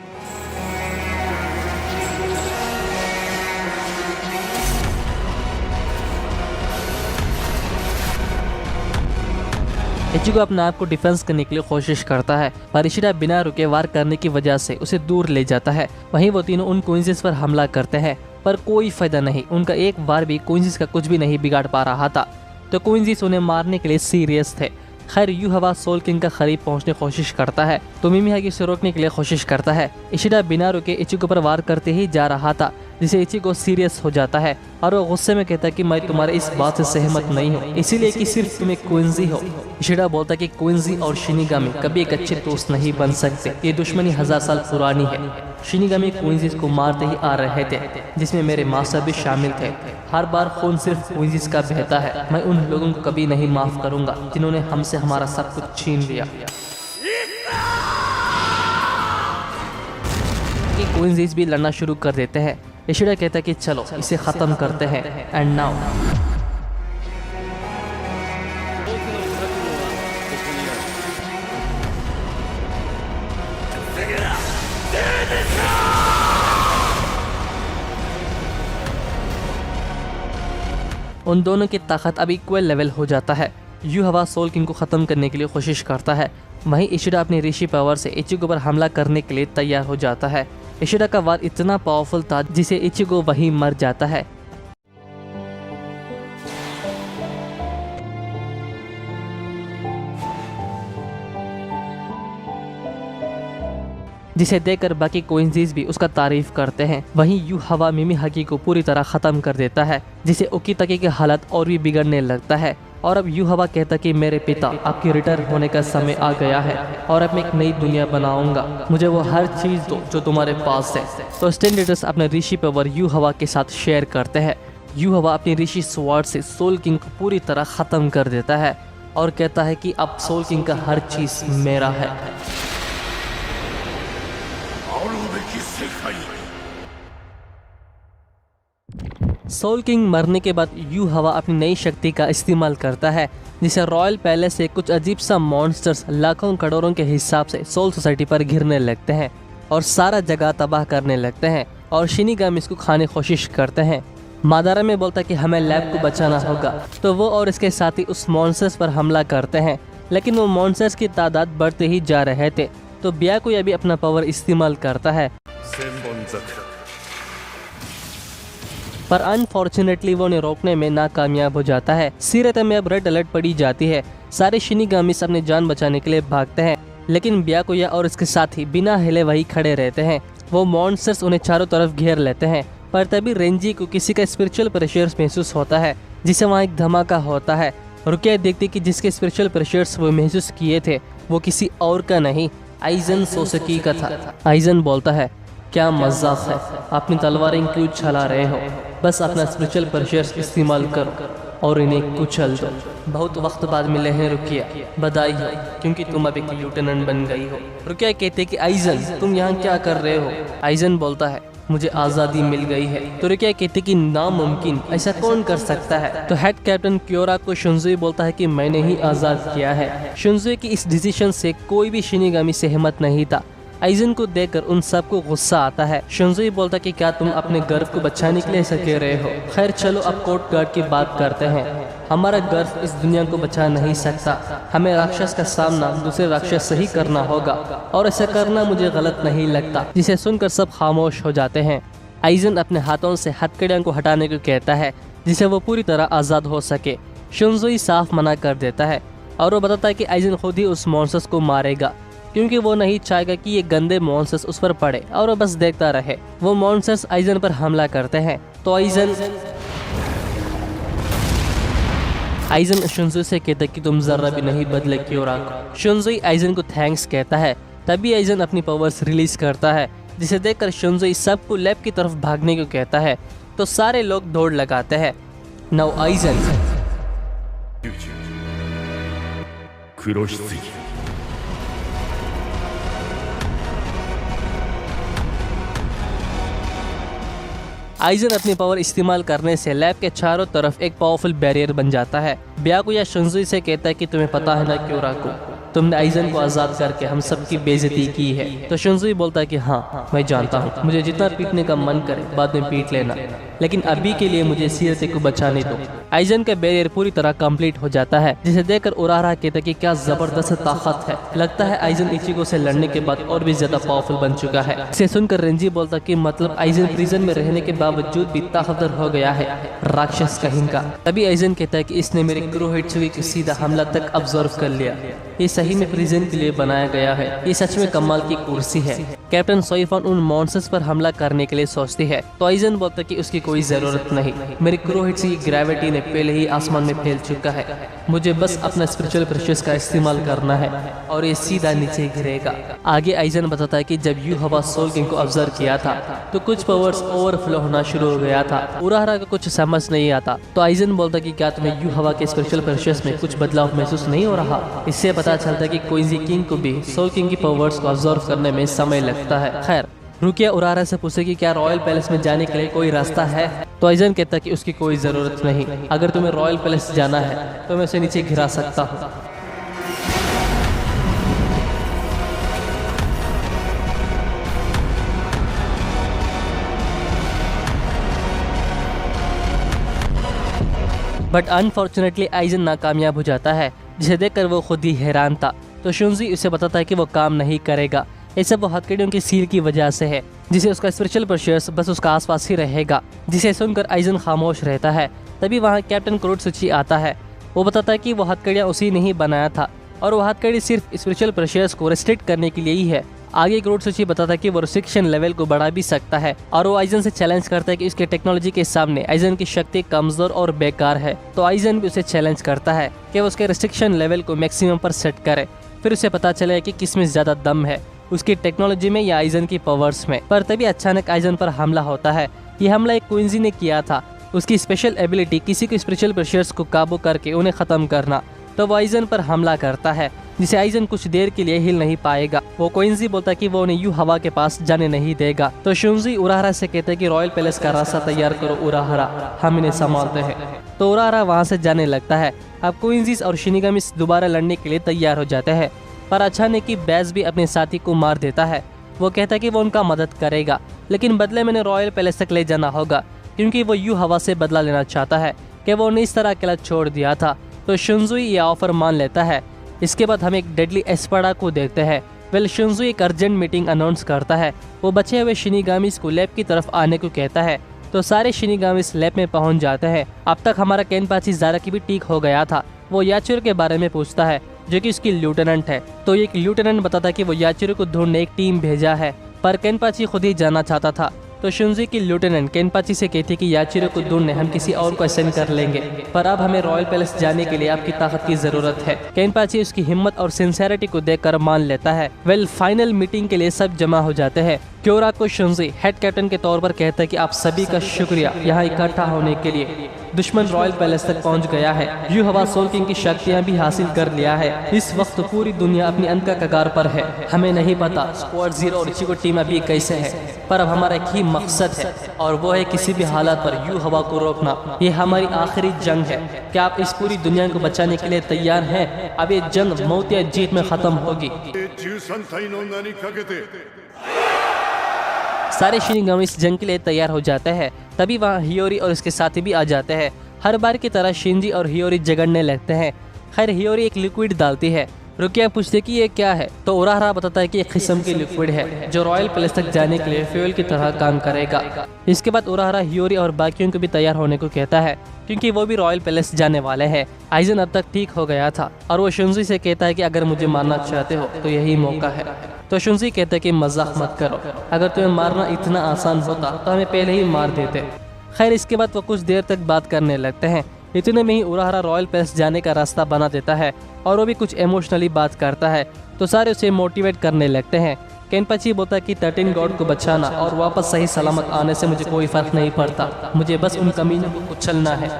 इचिगो अपने आप को डिफेंस करने के लिए कोशिश करता है, पर इशिडा बिना रुके वार करने की वजह से उसे दूर ले जाता है। वहीं वो तीनों उन क्वींजीज पर हमला करते हैं, पर कोई फायदा नहीं। उनका एक बार भी क्वींजीज का कुछ भी नहीं बिगाड़ पा रहा था, तो क्वींजीज उन्हें मारने के लिए सीरियस थे। खैर यू हवा सोल किंग का करीब पहुंचने की कोशिश करता है, तो मिमीहागी उसे रोकने के लिए कोशिश करता है। इशिडा बिना रुके इचिगो पर वार करते ही जा रहा था, जिसे इचिगो सीरियस हो जाता है और वो गुस्से में कहता है कि मैं तुम्हारे इस बात से सहमत नहीं हूँ, इसीलिए कि सिर्फ तुम एक क्वींजी हो। इशिडा बोलता है कि क्वींजी और शिनिगामी कभी एक अच्छे दोस्त नहीं बन सकते, ये दुश्मनी 1000 साल पुरानी है। शिनिगामी क्वींजीज को मारते ही आ रहे थे, जिसमें मेरे मास्टर भी शामिल थे। हर बार खून सिर्फ क्वींजीज का बहता है। मैं उन लोगों को कभी नहीं माफ करूंगा जिन्होंने हमसे हमारा सब कुछ छीन लिया। क्वींजीज भी लड़ना शुरू कर देते हैं। इशिडा कहता है कि चलो इसे खत्म करते हैं। एंड नाउ उन दोनों की ताकत अब इक्वल लेवल हो जाता है। यू हवा सोल किंग को खत्म करने के लिए कोशिश करता है। वहीं इशिडा अपनी ऋषि पावर से इचिगो पर हमला करने के लिए तैयार हो जाता है। इशिडा का वार इतना पावरफुल था जिसे इचिगो वहीं मर जाता है। जिसे देखकर बाकी क्वींजीज भी उसका तारीफ करते हैं। वहीं यू हवा मिमीहागी को पूरी तरह खत्म कर देता है, जिसे उकिताकी की हालत और भी बिगड़ने लगता है। और अब यू हवा कहता कि मेरे पिता आपके रिटर्न होने का समय आ गया है और अब मैं एक नई दुनिया बनाऊंगा, मुझे वो हर चीज दो जो तुम्हारे पास है। तो स्टेनडेटस अपने ऋषि पावर यू हवा के साथ शेयर करते हैं। यू हवा अपनी ऋषि स्वॉर्ड से सोल किंग को पूरी तरह खत्म कर देता है और कहता है कि अब सोल किंग का हर चीज मेरा है। सोल किंग मरने के बाद यू हवा अपनी नई शक्ति का इस्तेमाल करता है, जिसे रॉयल पैलेस से कुछ अजीब सा मॉन्स्टर्स लाखों करोड़ों के हिसाब से सोल सोसाइटी पर घिरने लगते हैं और सारा जगह तबाह करने लगते हैं और शिनिगामी इसको खाने की कोशिश करते हैं। मादारा में बोलता कि हमें लैब को बचाना होगा, तो वो और इसके साथी उस मॉन्स्टर्स पर हमला करते हैं, लेकिन वो मॉन्स्टर्स की तादाद बढ़ते ही जा रहे थे। तो ब्याकुया भी अपना पावर इस्तेमाल करता है, पर अनफॉर्चुनेटली वो उन्हें रोकने में नाकामयाब हो जाता है। सीरत में अब रेड अलर्ट पड़ी जाती है। सारे शिनिगामिस अपनी जान बचाने के लिए भागते हैं, लेकिन ब्याकुया और इसके साथी बिना हिले वही खड़े रहते हैं। वो मॉन्स्टर्स उन्हें चारों तरफ घेर लेते हैं, पर तभी रेंजी को किसी का स्पिरिचुअल प्रेशर महसूस होता है, जिसे वहाँ एक धमाका होता है। रुकिया देखती कि जिसके स्पिरिचुअल प्रेशर्स वो महसूस किए थे वो किसी और का नहीं, आइजन सोसकी का था। आइजन बोलता है, क्या मजाक है, अपनी तलवारें क्यों चला रहे हो, बस अपना स्पिरिचुअल प्रेशर्स इस्तेमाल करो और इन्हें कुचल दो। बहुत वक्त बाद मिले हैं रुकिया, बधाई हो क्योंकि तुम अब एक लेफ्टिनेंट बन गई हो। रुकिया कहते कि आइजन तुम यहाँ क्या कर रहे हो। आइजन बोलता है, मुझे आज़ादी मिल गई है। तो रुकिया कहते कि नामुमकिन, ऐसा कौन कर सकता है। तो हेड कैप्टन क्योरा को शुनजुई बोलता है कि मैंने ही आज़ाद किया है। शुनजुई की इस डिसीजन से कोई भी शिनिगामी सहमत नहीं था। आइजन को देखकर उन सबको गुस्सा आता है। शुनजुई बोलता कि क्या तुम अपने गर्व को बचाने के लिए ऐसा कह रहे हो। खैर चलो अब कोर्ट गार्ड की बात करते हैं। हमारा गर्व इस दुनिया को बचा नहीं सकता, हमें राक्षस का सामना दूसरे राक्षस से ही करना होगा और ऐसा करना मुझे गलत नहीं लगता। जिसे सुनकर सब खामोश हो जाते हैं। आइजन अपने हाथों से हथकड़ियों को हटाने को कहता है जिसे वो पूरी तरह आज़ाद हो सके। शुनजुई साफ मना कर देता है और वो बताता है कि आइजन खुद ही उस मॉन्स्टर्स को मारेगा क्योंकि वो नहीं चाहेगा कि ये गंदे मॉन्स्टर्स उस पर पड़े और वो बस देखता रहे। वो मॉन्स्टर्स आइजन पर हमला करते हैं तो आइजन शुनजुई से कहता है कि तुम जरा भी नहीं बदले क्योरा को। शुनजुई आइजन को थैंक्स कहता है। तभी आइजन अपनी पावर्स रिलीज करता है जिसे देखकर शुनजुई सबको लैब की तरफ भागने को कहता है तो सारे लोग दौड़ लगाते हैं। नाउ आइजन आइजन अपनी पावर इस्तेमाल करने से लैब के चारों तरफ एक पावरफुल बैरियर बन जाता है। ब्याकुया शुनजुई से कहता है कि तुम्हें पता है ना क्योरा को, तुमने आइजन को आज़ाद करके हम सबकी बेइज्जती की है। तो शुनजुई बोलता है कि हाँ मैं जानता हूँ, मुझे जितना पीटने का मन करे बाद में पीट लेना, लेकिन अभी के लिए मुझे सीरते को बचाने दो। आइजन का बैरियर पूरी तरह कंप्लीट हो जाता है जिसे देखकर उरारा कहता है कि क्या जबरदस्त ताकत है। लगता है आइजन इचिगो से लड़ने के बाद और भी ज्यादा पावरफुल बन चुका है। इसे सुनकर रेंजी बोलता कि मतलब आइजन प्रिजन में रहने के बावजूद भी ताकतवर हो गया है, राक्षस कहीं का। तभी आइजन कहता है कि इसने मेरे कुरोहित्सुगी को सीधा हमला तक ऑब्जर्व कर लिया। ये सही में प्रिजन के लिए बनाया गया है, ये सच में कमाल की कुर्सी है। कैप्टन सोइफॉन उन मॉन्स्टर्स पर हमला करने के लिए सोचती है तो आइजन बोलता है कि उसकी कोई जरूरत नहीं, मेरी कुरोहित्सुगी की ग्रेविटी ने पहले ही आसमान में फैल चुका है, मुझे बस अपना स्पिरिचुअल प्रेशर्स का इस्तेमाल करना है और ये सीधा नीचे गिरेगा। आगे आइजन बताता है कि जब यू हवा सोल किंग को ऑब्जर्व किया था तो कुछ पावर्स ओवरफ्लो होना शुरू हो गया था। उराहरा को कुछ समझ नहीं आता तो आइजन बोलता कि क्या तुम्हें यू हवा के स्पिरिचुअल प्रेशर्स में कुछ बदलाव महसूस नहीं हो रहा। इससे पता चलता है कि क्वींजी किंग को भी सोल किंग की पावर्स को ऑब्जर्व करने में समय लगता है। खैर रुकिया उरारा से पूछे कि क्या रॉयल पैलेस में जाने के लिए कोई रास्ता है। तो आइजन कहता कि उसकी कोई जरूरत नहीं, अगर तुम्हें रॉयल पैलेस जाना है तो मैं उसे नीचे गिरा सकता हूँ। बट अनफॉर्चुनेटली आइजन नाकामयाब हो जाता है जिसे देखकर वो खुद ही हैरान था। तो शुनजुई उसे बताता है कि वो काम नहीं करेगा, ये सब वो हथकड़ियों की सील की वजह से है, जिसे उसका स्पिरिचुअल प्रेशर्स बस उसका आसपास ही रहेगा। जिसे सुनकर आइजन खामोश रहता है। तभी वहाँ कैप्टन कुरोत्सुची आता है। वो बताता है कि वो हथकड़ियाँ उसी ने ही बनाया था और वो हथकड़ी सिर्फ स्पिरिचुअल प्रेशर्स को रिस्ट्रिक्ट करने के लिए ही है। आगे कुरोत्सुची बताता है कि वो रिस्ट्रिक्शन लेवल को बढ़ा भी सकता है और वो आइजन से चैलेंज करता है कि उसके टेक्नोलॉजी के सामने आइजन की शक्ति कमजोर और बेकार है। तो आइजन भी उसे चैलेंज करता है कि वो उसके रिस्ट्रिक्शन लेवल को मैक्सिमम पर सेट करे। फिर उसे पता चले कि किसमें ज्यादा दम है, उसकी टेक्नोलॉजी में या आइजन की पावर्स में। पर तभी अचानक आइजन पर हमला होता है। ये हमला एक क्वींजी ने किया था। उसकी स्पेशल एबिलिटी किसी के स्पिरिचुअल प्रेशर्स को काबू करके उन्हें खत्म करना। तो वो आइजन पर हमला करता है जिसे आइजन कुछ देर के लिए हिल नहीं पाएगा। वो क्वींजी बोलता है कि वो उन्हें यू हवा के पास जाने नहीं देगा। तो शुनजुई उराहरा से कहते हैं कि रॉयल पैलेस का रास्ता तैयार करो उराहरा, हम इन्हें संभालते हैं। तो उराहरा वहाँ से जाने लगता है। अब क्वींजीज और शिनिगामिस दोबारा लड़ने के लिए तैयार हो जाते हैं। पर अचानक ही बैज भी अपने साथी को मार देता है। वो कहता है कि वो उनका मदद करेगा लेकिन बदले में रॉयल पैलेस तक ले जाना होगा क्योंकि वो यू हवा से बदला लेना चाहता है कि वो उन्हें इस तरह अकेला छोड़ दिया था। तो शुनजुई ये ऑफर मान लेता है। इसके बाद हम एक डेडली एस्पाडा को देखते हैं। शुनजुई एक अर्जेंट मीटिंग अनाउंस करता है। वो बचे हुए शिनिगामिस को लैब की तरफ आने को कहता है। तो सारे शिनिगामिस लैब में पहुंच जाते हैं। अब तक हमारा केनपाची ज़ाराकी भी ठीक हो गया था। वो याचिरो के बारे में पूछता है जो कि उसकी लेफ्टिनेंट है। तो एक लेफ्टिनेंट बताता है कि वो याचिरो को ढूंढने एक टीम भेजा है पर केनपाची खुद ही जाना चाहता था। तो शुंजी की लेफ्टिनेंट केनपाची से कहती कि याचिरो को ढूंढने हम किसी और को असाइन कर लेंगे, पर अब हमें रॉयल पैलेस जाने के लिए आपकी ताकत की जरूरत है। केनपाची उसकी हिम्मत और सिंसेरिटी को देखकर मान लेता है। वेल फाइनल मीटिंग के लिए सब जमा हो जाते हैं। क्योरा को शुंजी हेड कैप्टन के तौर पर कहता है कि आप सभी का शुक्रिया यहाँ इकट्ठा होने के लिए। दुश्मन रॉयल पैलेस तक पहुँच गया है। यू हवा सोल किंग की शक्तियाँ भी हासिल कर लिया है। इस वक्त पूरी दुनिया अपनी अंत का कगार पर है। हमें नहीं पता स्क्वाड 0 और इचिगो टीम अभी कैसे है, पर अब हमारा एक ही मकसद है और वो है किसी भी हालात पर यू हवा को रोकना। ये हमारी आखिरी जंग है। क्या आप इस पूरी दुनिया को बचाने के लिए तैयार हैं? अब ये जंग मौत या जीत में खत्म होगी। 13体の名にかけて सारे शिनिगामी इस जंग के लिए तैयार हो जाते हैं। तभी वहाँ हियोरी और उसके साथी भी आ जाते हैं। हर बार की तरह शिंजी और हियोरी झगड़ने लगते हैं। खैर हियोरी एक लिक्विड डालती है। रुकिया पूछते कि ये क्या है, तो उराहरा बताता है कि एक किस्म की लिक्विड है जो रॉयल पैलेस तक जाने के लिए फ्यूल की तरह काम करेगा। इसके बाद उराहरा हियोरी और बाकियों को भी तैयार होने को कहता है क्योंकि वो भी रॉयल पैलेस जाने वाले हैं। आइजन अब तक ठीक हो गया था और वो शुंजी से कहता है कि अगर मुझे मारना चाहते हो तो यही मौका है। तो शुंजी कहता है कि मजाक मत करो, अगर तुम्हें मारना इतना आसान होता तो हमें पहले ही मार देते। खैर इसके बाद वो कुछ देर तक बात करने लगते हैं। इतने में ही उराहरा रॉयल पैलेस जाने का रास्ता बना देता है और वो भी कुछ इमोशनली बात करता है, तो सारे उसे मोटिवेट करने लगते हैं। केनपाची बोलता है कि 13 गॉड को बचाना और वापस सही सलामत आने से मुझे कोई फर्क नहीं पड़ता, मुझे बस उन कमीनों को कुचलना है।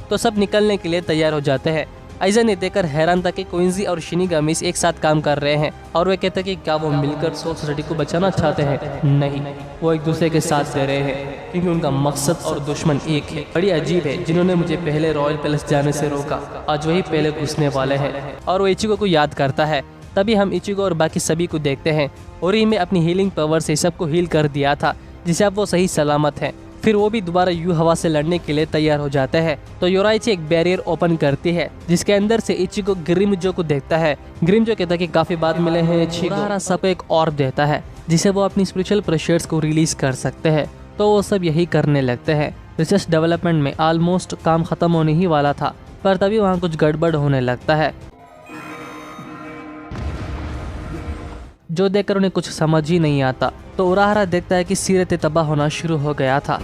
तो सब निकलने के लिए तैयार हो जाते हैं। आइजन ने देखकर हैरान था कि क्वींजी और शिनिगामीज एक साथ काम कर रहे हैं और वे कहते हैं कि क्या वो मिलकर सोल सोसाइटी को बचाना चाहते हैं? नहीं, वो एक दूसरे के साथ दे रहे हैं क्योंकि उनका मकसद और दुश्मन एक है। बड़ी अजीब है, जिन्होंने मुझे पहले रॉयल पैलेस जाने से रोका आज वही पहले घुसने वाले हैं। और वो इचिगो को याद करता है। तभी हम इचिगो और बाकी सभी को देखते हैं। ओरी में अपनी हीलिंग पावर से सबको हील कर दिया था, जिसे अब वो सही सलामत है। फिर वो भी दोबारा यू हवा से लड़ने के लिए तैयार हो जाते हैं। तो योराइची एक बैरियर ओपन करती है जिसके अंदर से इचिगो ग्रिमजो को देखता है। ग्रिमजो कहता है कि काफी बाद मिले हैं। इचिगो सब एक और देता है जिसे वो अपनी स्पिरिचुअल प्रेशर्स को रिलीज कर सकते हैं। तो वो सब यही करने लगते हैं। रिसर्च डेवलपमेंट में ऑलमोस्ट काम खत्म होने ही वाला था, पर तभी वहाँ कुछ गड़बड़ होने लगता है जो देखकर उन्हें कुछ समझ ही नहीं आता। तो उराहरा देखता है कि सीरत तबाह होना शुरू हो गया था।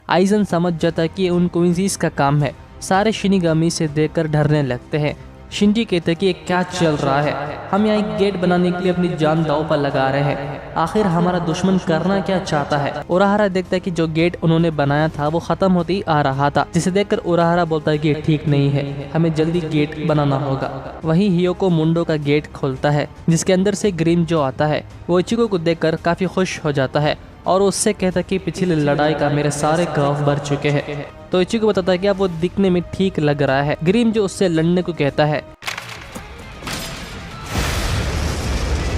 आइजन समझ जाता है कि उन क्वींजीज का काम है। सारे शिनिगामी से देखकर डरने लगते हैं। शिंजी कहते हैं कि ये क्या चल रहा है, हम यहाँ एक गेट बनाने के लिए अपनी जान दांव पर लगा रहे हैं। आखिर हमारा दुश्मन करना क्या चाहता है? उराहरा देखता है कि जो गेट उन्होंने बनाया था वो खत्म होते ही आ रहा था, जिसे देखकर उराहरा बोलता है कि ये ठीक नहीं है, हमें जल्दी गेट बनाना होगा। वहीं हियोको मुंडो का गेट खोलता है जिसके अंदर से ग्रिमजो आता है। वो इचिगो को देखकर काफी खुश हो जाता है और उससे कहता है कि पिछली लड़ाई का मेरे सारे घाव भर चुके हैं। तो इचिगो बताता है कि अब वो दिखने में ठीक लग रहा है। ग्रिमजो उससे लड़ने को कहता है,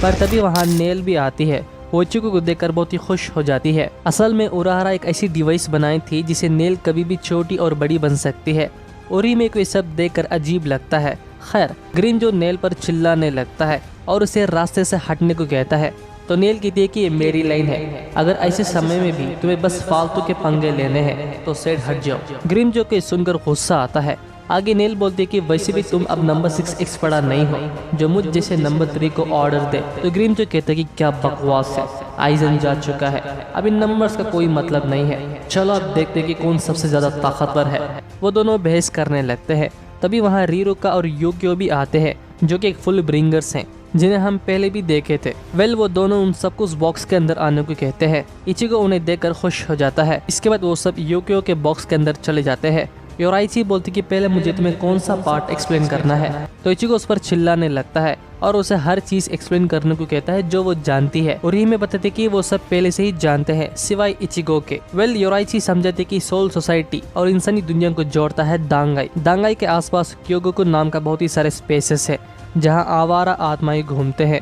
पर तभी वहाँ नेल भी आती है। वो इचिगो को देखकर बहुत ही खुश हो जाती है। असल में उराहरा एक ऐसी डिवाइस बनाई थी जिसे नेल कभी भी छोटी और बड़ी बन सकती है। ओरी में कोई सब देखकर अजीब लगता है। खैर ग्रिमजो नेल पर चिल्लाने लगता है और उसे रास्ते से हटने को कहता है। तो नेल कहती है कि ये मेरी लाइन है, अगर ऐसे समय में भी तुम्हें बस फालतू के पंगे लेने हैं तो सेट हट जाओ। ग्रिमजो के सुनकर गुस्सा आता है। आगे नेल बोलती है कि वैसे भी तुम अब नंबर 6 पड़ा नहीं हो जो मुझ जैसे नंबर 3 को ऑर्डर दे। तो ग्रिमजो कहता है कि क्या बकवास है, आइजन जा चुका है, अब इन नंबर्स का कोई मतलब नहीं है, चलो अब देखते हैं कि कौन सबसे ज्यादा ताकतवर है। वो दोनों बहस करने लगते हैं। तभी वहाँ रीरुका और योक्यो भी आते हैं जो कि एक फुल ब्रिंगर्स हैं जिन्हें हम पहले भी देखे थे। वेल वो दोनों उन सबको उस बॉक्स के अंदर आने को कहते हैं। इचिगो उन्हें देखकर खुश हो जाता है। इसके बाद वो सब योक्यो के बॉक्स के अंदर चले जाते हैं। योराइची बोलती कि पहले मुझे तुम्हें कौन सा पार्ट एक्सप्लेन करना है। तो इचिगो उस पर चिल्लाने लगता है और उसे हर चीज एक्सप्लेन करने को कहता है जो वो जानती है। और में बताते कि वो सब पहले से ही जानते हैं सिवाय इचिगो के। वेल योराइची समझाते कि सोल सोसाइटी और इंसानी दुनिया को जोड़ता है दांगाई। दांगाई के आसपास क्योगोकु नाम का बहुत ही सारे स्पेसेस है जहाँ आवारा आत्माएं घूमते हैं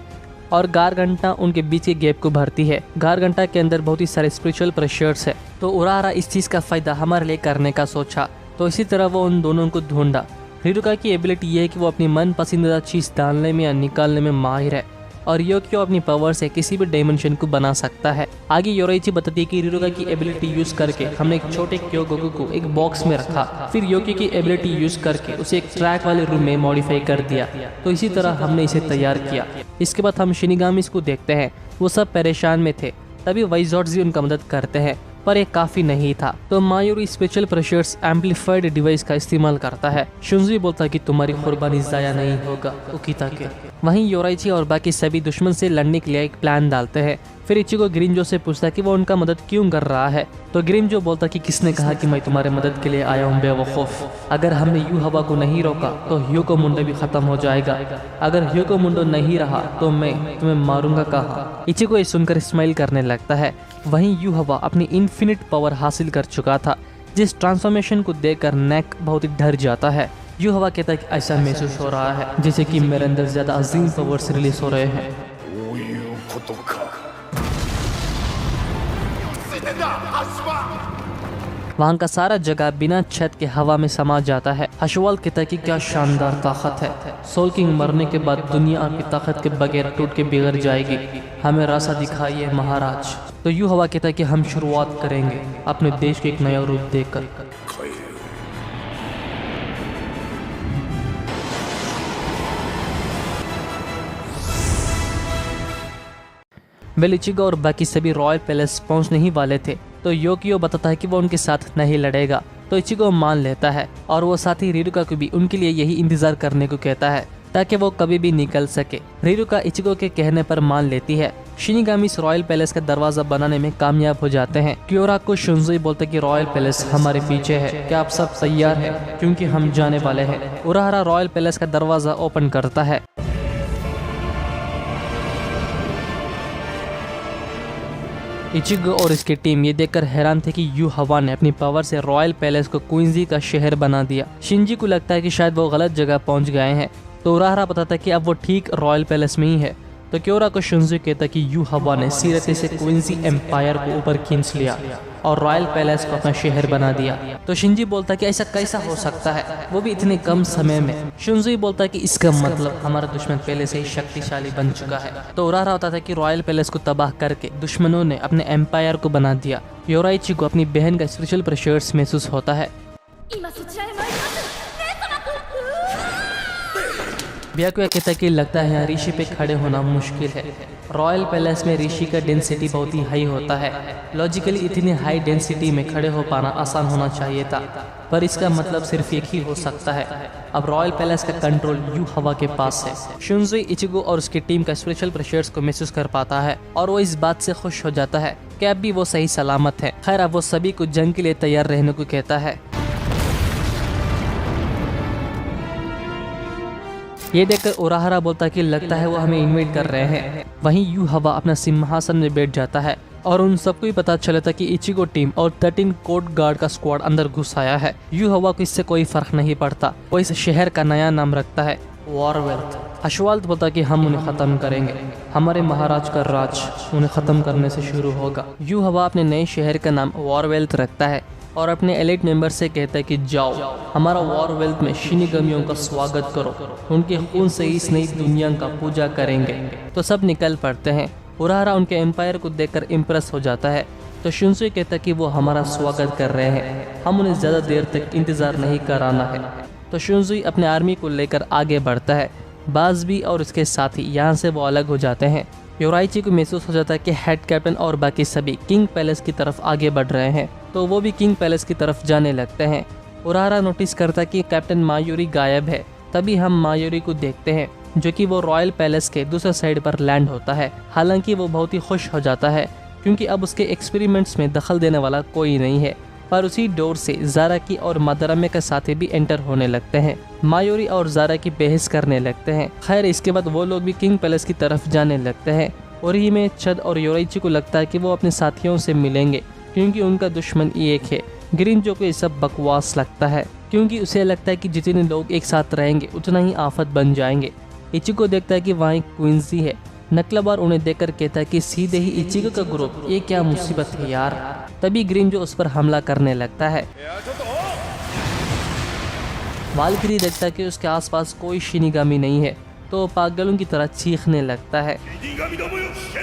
और गारगंटा उनके बीच के गैप को भरती है। गारगंटा के अंदर बहुत ही सारे स्पिरिचुअल प्रेशर्स है। तो उराहरा इस चीज का फायदा हमारे लिए करने का सोचा। तो इसी तरह वो उन दोनों को ढूंढा। रीरुका की एबिलिटी ये है कि वो अपनी मन पसंदीदा चीज डालने में या निकालने में माहिर है और योकियो अपनी पावर से किसी भी डायमेंशन को बना सकता है। आगे योराइची बताती है कि रिरुका की एबिलिटी यूज करके हमने एक छोटे क्योगोकू को एक बॉक्स में रखा, फिर योकी की एबिलिटी यूज करके उसे एक ट्रैक वाले रूम में मॉडिफाई कर दिया। तो इसी तरह हमने इसे तैयार किया। इसके बाद हम शिनिगामिस को देखते हैं, वो सब परेशान में थे। तभी वाइजॉट्जी उनका मदद करते हैं, पर ये काफी नहीं था। तो मायोरी स्पेशल प्रेशर्स एम्पलीफाइड डिवाइस का इस्तेमाल करता है। शुंजी बोलता है कि तुम्हारी कुर्बानी जाया नहीं होगा उकिता के। वहीं योराइची और बाकी सभी दुश्मन से लड़ने के लिए एक प्लान डालते हैं। फिर इचिगो ग्रिंजो से पूछता है कि वो उनका मदद क्यों कर रहा है। तो ग्रिंजो बोलता कि किसने कहा कि मैं तुम्हारे मदद के लिए आया हूँ बेवकूफ। अगर हमने यू हवा को नहीं रोका तो ह्यूको मुंडो भी खत्म हो जाएगा। अगर ह्यूको मुंडो नहीं रहा तो मैं तुम्हें मारूंगा कहाँ। इचिगो ये सुनकर स्माइल करने लगता है। वहीं यू हवा अपनी इन्फिनिट पावर हासिल कर चुका था, जिस ट्रांसफॉर्मेशन को देखकर नेक बहुत ही डर जाता है। यू हवा कहता है कि ऐसा महसूस हो रहा है जैसे कि मेरे अंदर ज्यादा अजीम पावर्स रिलीज हो रहे हैं। वहाँ का सारा जगह बिना छत के हवा में समा जाता है। हशवाल कहता है कि क्या शानदार ताकत है। सोल किंग मरने के बाद दुनिया आपकी ताकत के बगैर टूट के बिगड़ जाएगी। हमें रास्ता दिखाइए महाराज। तो यू हवा कहता है कि हम शुरुआत करेंगे अपने देश को एक नया रूप देकर। इचिगो और बाकी सभी रॉयल पैलेस पहुंचने ही वाले थे। तो योकियो बताता है कि वो उनके साथ नहीं लड़ेगा। तो इचिगो मान लेता है और वो साथी रिरुका को भी उनके लिए यही इंतजार करने को कहता है ताकि वो कभी भी निकल सके। रिरुका इचिगो के कहने पर मान लेती है। शिनिगामिस रॉयल पैलेस का दरवाजा बनाने में कामयाब हो जाते हैं। क्योराको शुंजुई बोलते कि रॉयल पैलेस हमारे पीछे है, क्या आप सब तैयार हैं? क्योंकि हम जाने वाले हैं। उराहरा रॉयल पैलेस का दरवाजा ओपन करता है। इचिगो और इसकी टीम ये देखकर हैरान थे कि यू हवा ने अपनी पावर से रॉयल पैलेस को क्वींजी का शहर बना दिया। शिंजी को लगता है कि शायद वो गलत जगह पहुंच गए हैं। तो उराहरा बताता है कि अब वो ठीक रॉयल पैलेस में ही है। तो क्योरा को शुंजी कहता कि यू हवा ने सीरते से क्वींजी एम्पायर को ऊपर खींच लिया और रॉयल पैलेस को अपना शहर बना दिया। तो शिंजी बोलता कि ऐसा कैसा हो सकता है, वो भी इतने कम समय में। शुंजी बोलता कि इसका मतलब हमारा दुश्मन पहले से ही शक्तिशाली बन चुका है। तो उराहरा होता था कि रॉयल पैलेस को तबाह करके दुश्मनों ने अपने एम्पायर को बना दिया। योराइची को अपनी बहन का स्पिरिचुअल प्रेशर्स महसूस होता है। ब्याकुया कहता है कि लगता है यहाँ ऋषि पे खड़े होना मुश्किल है। रॉयल पैलेस में ऋषि का डेंसिटी बहुत ही हाई होता है। लॉजिकली इतनी हाई डेंसिटी में खड़े हो पाना आसान होना चाहिए था, पर इसका मतलब सिर्फ एक ही हो सकता है। अब रॉयल पैलेस का कंट्रोल यू हवा के पास है। शुंजुई इचिगो और उसकी टीम का स्पिरिचुअल प्रेशर्स को महसूस कर पाता है और वो इस बात से खुश हो जाता है कि अब भी वो सही सलामत है। खैर अब वो सभी को जंग के लिए तैयार रहने को कहता है। ये देखकर उराहरा बोलता कि लगता है वो हमें इनवाइट कर रहे हैं। वहीं यू हवा अपना सिंहासन में बैठ जाता है और उन सबको ही पता चला था कि इचिगो टीम और 13 कोर्ट गार्ड का स्क्वाड अंदर घुस आया है। यू हवा को इससे कोई फर्क नहीं पड़ता। वो इस शहर का नया नाम रखता है वॉरवेल्थ। अश्वाल्त बोलता कि हम उन्हें खत्म करेंगे, हमारे महाराज का राज उन्हें खत्म करने से शुरू होगा। यू हवा अपने नए शहर का नाम वॉरवेल्थ रखता है और अपने एलिट मेंबर से कहता है कि जाओ हमारा वॉरवेल्थ में शिनिगमियों का स्वागत करो, उनके खून से इस नई दुनिया का पूजा करेंगे। तो सब निकल पड़ते हैं। उराहरा उनके एम्पायर को देखकर इम्प्रेस हो जाता है। तो शुंजुई कहता है कि वो हमारा स्वागत कर रहे हैं, हम उन्हें ज़्यादा देर तक इंतज़ार नहीं कराना है। तो शुंजुई अपने आर्मी को लेकर आगे बढ़ता है। बाज़बी और उसके साथी यहाँ से वो अलग हो जाते हैं। योराइची को महसूस हो जाता है कि हेड कैप्टन और बाकी सभी किंग पैलेस की तरफ आगे बढ़ रहे हैं, तो वो भी किंग पैलेस की तरफ जाने लगते हैं। उराहरा नोटिस करता है कि कैप्टन मायोरी गायब है। तभी हम मायोरी को देखते हैं जो कि वो रॉयल पैलेस के दूसरे साइड पर लैंड होता है। हालांकि वो बहुत ही खुश हो जाता है क्योंकि अब उसके एक्सपेरिमेंट्स में दखल देने वाला कोई नहीं है। पर उसी डोर से ज़ाराकी और मादारामे के साथी भी एंटर होने लगते हैं। मायोरी और ज़ाराकी बहस करने लगते हैं। खैर इसके बाद वो लोग भी किंग पैलेस की तरफ जाने लगते हैं और ही में चद और योराइची को लगता है कि वो अपने साथियों से मिलेंगे क्योंकि उनका दुश्मन एक है। ग्रिंजो को ये सब बकवास लगता है क्योंकि उसे लगता है कि जितने लोग एक साथ रहेंगे उतना ही आफत बन जाएंगे। इचिगो देखता है कि वहाँ एक क्वींजी है। नकलबार उन्हें देखकर कहता है कि सीधे ही इचिगो का ग्रुप, ये क्या मुसीबत है यार। तभी ग्रिंजो उस पर हमला करने लगता है। वाल्किरी देखता है कि उसके आसपास कोई शिनिगामी नहीं है। तो वो पागलों की तरह चीखने लगता है। 死神どもよ聞け、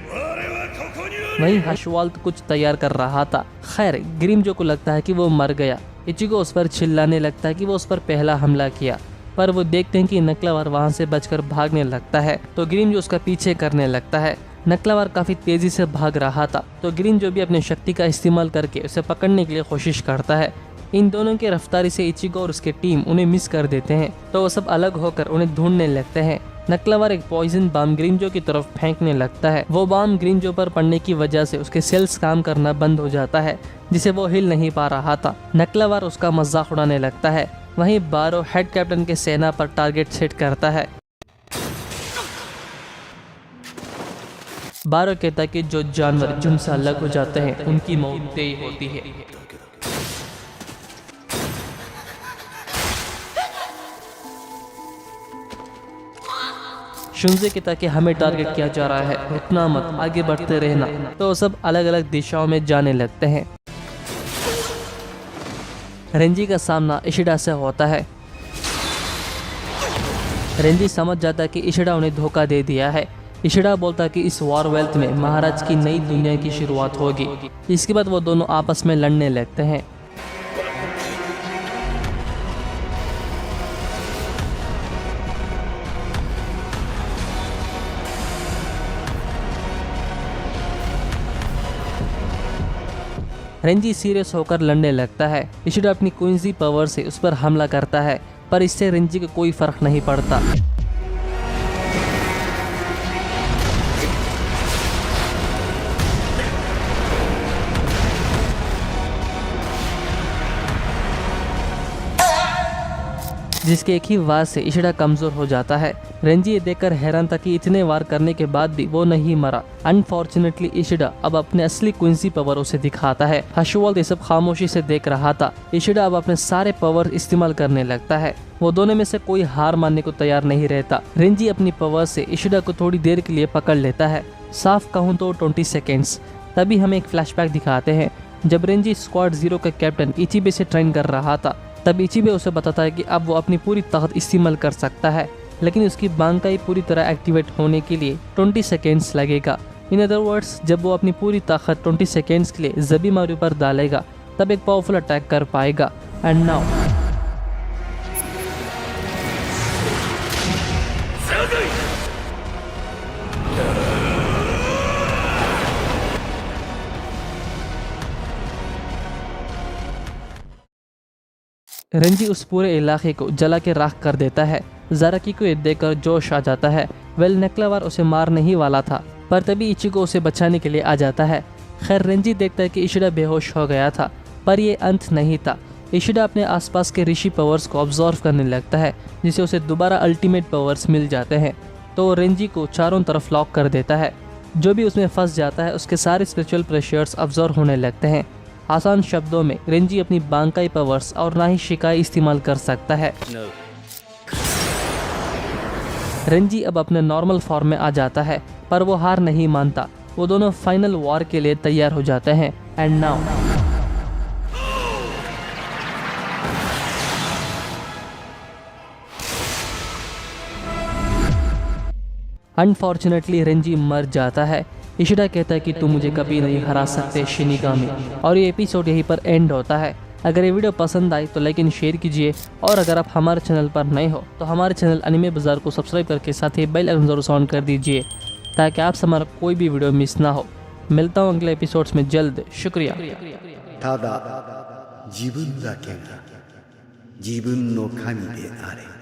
我はここにおる。 वहीं हशवाल्त कुछ तैयार कर रहा था। खैर ग्रिमजो को लगता है कि वो मर गया। इचिगो उस पर चिल्लाने लगता है कि वो उस पर पहला हमला किया, पर वो देखते हैं कि नकलावर वहां से बचकर भागने लगता है तो ग्रिमजो उसका पीछे करने लगता है। नकलावर काफी तेजी से भाग रहा था तो ग्रिमजो भी अपनी शक्ति का इस्तेमाल करके उसे पकड़ने के लिए कोशिश करता है। इन दोनों की रफ्तारी से इचिगो और उसकी टीम उन्हें मिस कर देते हैं तो वो सब अलग होकर उन्हें ढूंढने लगते हैं। नकलावर एक पॉइजन बम ग्रिमजो की तरफ फेंकने लगता है। वो बम ग्रिमजो पर पड़ने की वजह से उसके सेल्स काम करना बंद हो जाता है, जिसे वो हिल नहीं पा रहा था। नकलावर उसका मजाक उड़ाने लगता है। वहीं बारो हेड कैप्टन के सेना पर टारगेट सेट करता है। बारो कहता है कि जो जानवर झुंड से अलग हो जाते हैं उनकी मौत तय होती है। शुंजे कहता कि हमें टारगेट किया जा रहा है, रुकना मत, आगे बढ़ते रहना। तो सब अलग अलग दिशाओं में जाने लगते हैं। रेंजी का सामना इशिडा से होता है। रेंजी समझ जाता है कि इशिडा उन्हें धोखा दे दिया है। इशिडा बोलता है कि इस वॉर वेल्थ में महाराज की नई दुनिया की शुरुआत होगी। इसके बाद वो दोनों आपस में लड़ने लगते हैं। रेंजी सीरियस होकर लड़ने लगता है। इशिडा अपनी क्विंसी पावर से उस पर हमला करता है, पर इससे रेंजी को कोई फर्क नहीं पड़ता। जिसके एक ही वार से इशिडा कमजोर हो जाता है। रेंजी ये देखकर हैरान था कि इतने वार करने के बाद भी वो नहीं मरा। अनफॉर्चुनेटली इशिडा अब अपने असली क्विंसी पावर उसे दिखाता है। हशवाल्त ये सब खामोशी से देख रहा था। इशिडा अब अपने सारे पावर इस्तेमाल करने लगता है। वो दोनों में से कोई हार मानने को तैयार नहीं रहता। रेंजी अपनी पावर से इशिडा को थोड़ी देर के लिए पकड़ लेता है, साफ कहूँ तो 20 सेकेंड्स। तभी हमें एक फ्लैशबैक दिखाते हैं जब रेंजी स्क्वाड 0 का कैप्टन इचिबे से ट्रेन कर रहा था। तब इचिबे उसे बताता है कि अब वो अपनी पूरी ताकत इस्तेमाल कर सकता है, लेकिन उसकी बांकाई पूरी तरह एक्टिवेट होने के लिए 20 सेकेंड्स लगेगा। इन अदर वर्ड्स, जब वो अपनी पूरी ताकत 20 सेकेंड्स के लिए ज़बीमारू पर डालेगा तब एक पावरफुल अटैक कर पाएगा। एंड नाउ रेंजी उस पूरे इलाके को जला के राख कर देता है। ज़ाराकी को ये देखकर जोश आ जाता है। वेल नकलावर उसे मारने ही वाला था, पर तभी इचिगो उसे बचाने के लिए आ जाता है। खैर रेंजी देखता है कि इशिडा बेहोश हो गया था, पर ये अंत नहीं था। इशिडा अपने आसपास के ऋषि पावर्स को ऑब्जर्व करने लगता है, जिससे उसे दोबारा अल्टीमेट पावर्स मिल जाते हैं। तो रेंजी को चारों तरफ लॉक कर देता है। जो भी उसमें फंस जाता है उसके सारे स्पिरिचुअल प्रेशर्स ऑब्जर्व होने लगते हैं। आसान शब्दों में रेंजी अपनी बांकाई पावर्स और ना ही शिकाई इस्तेमाल कर सकता है। रेंजी अब अपने नॉर्मल फॉर्म में आ जाता है, पर वो हार नहीं मानता। वो दोनों फाइनल वॉर के लिए तैयार हो जाते हैं। एंड नाउ अनफॉर्चुनेटली रेंजी मर जाता है। इशिडा कहता है कि तुम मुझे कभी नहीं हरा सकते शिनिगामी। और ये एपिसोड यहीं पर एंड होता है। अगर ये वीडियो पसंद आई तो लाइक एंड शेयर कीजिए, और अगर आप हमारे चैनल पर नए हो तो हमारे चैनल अनिमे बाजार को सब्सक्राइब करके साथ ही बेल आइकन जरूर ऑन कर दीजिए, ताकि आपसे हमारा कोई भी वीडियो मिस ना हो। मिलता हूँ अगले एपिसोड्स में जल्द। शुक्रिया। ただ自分だけが自分の神であれ。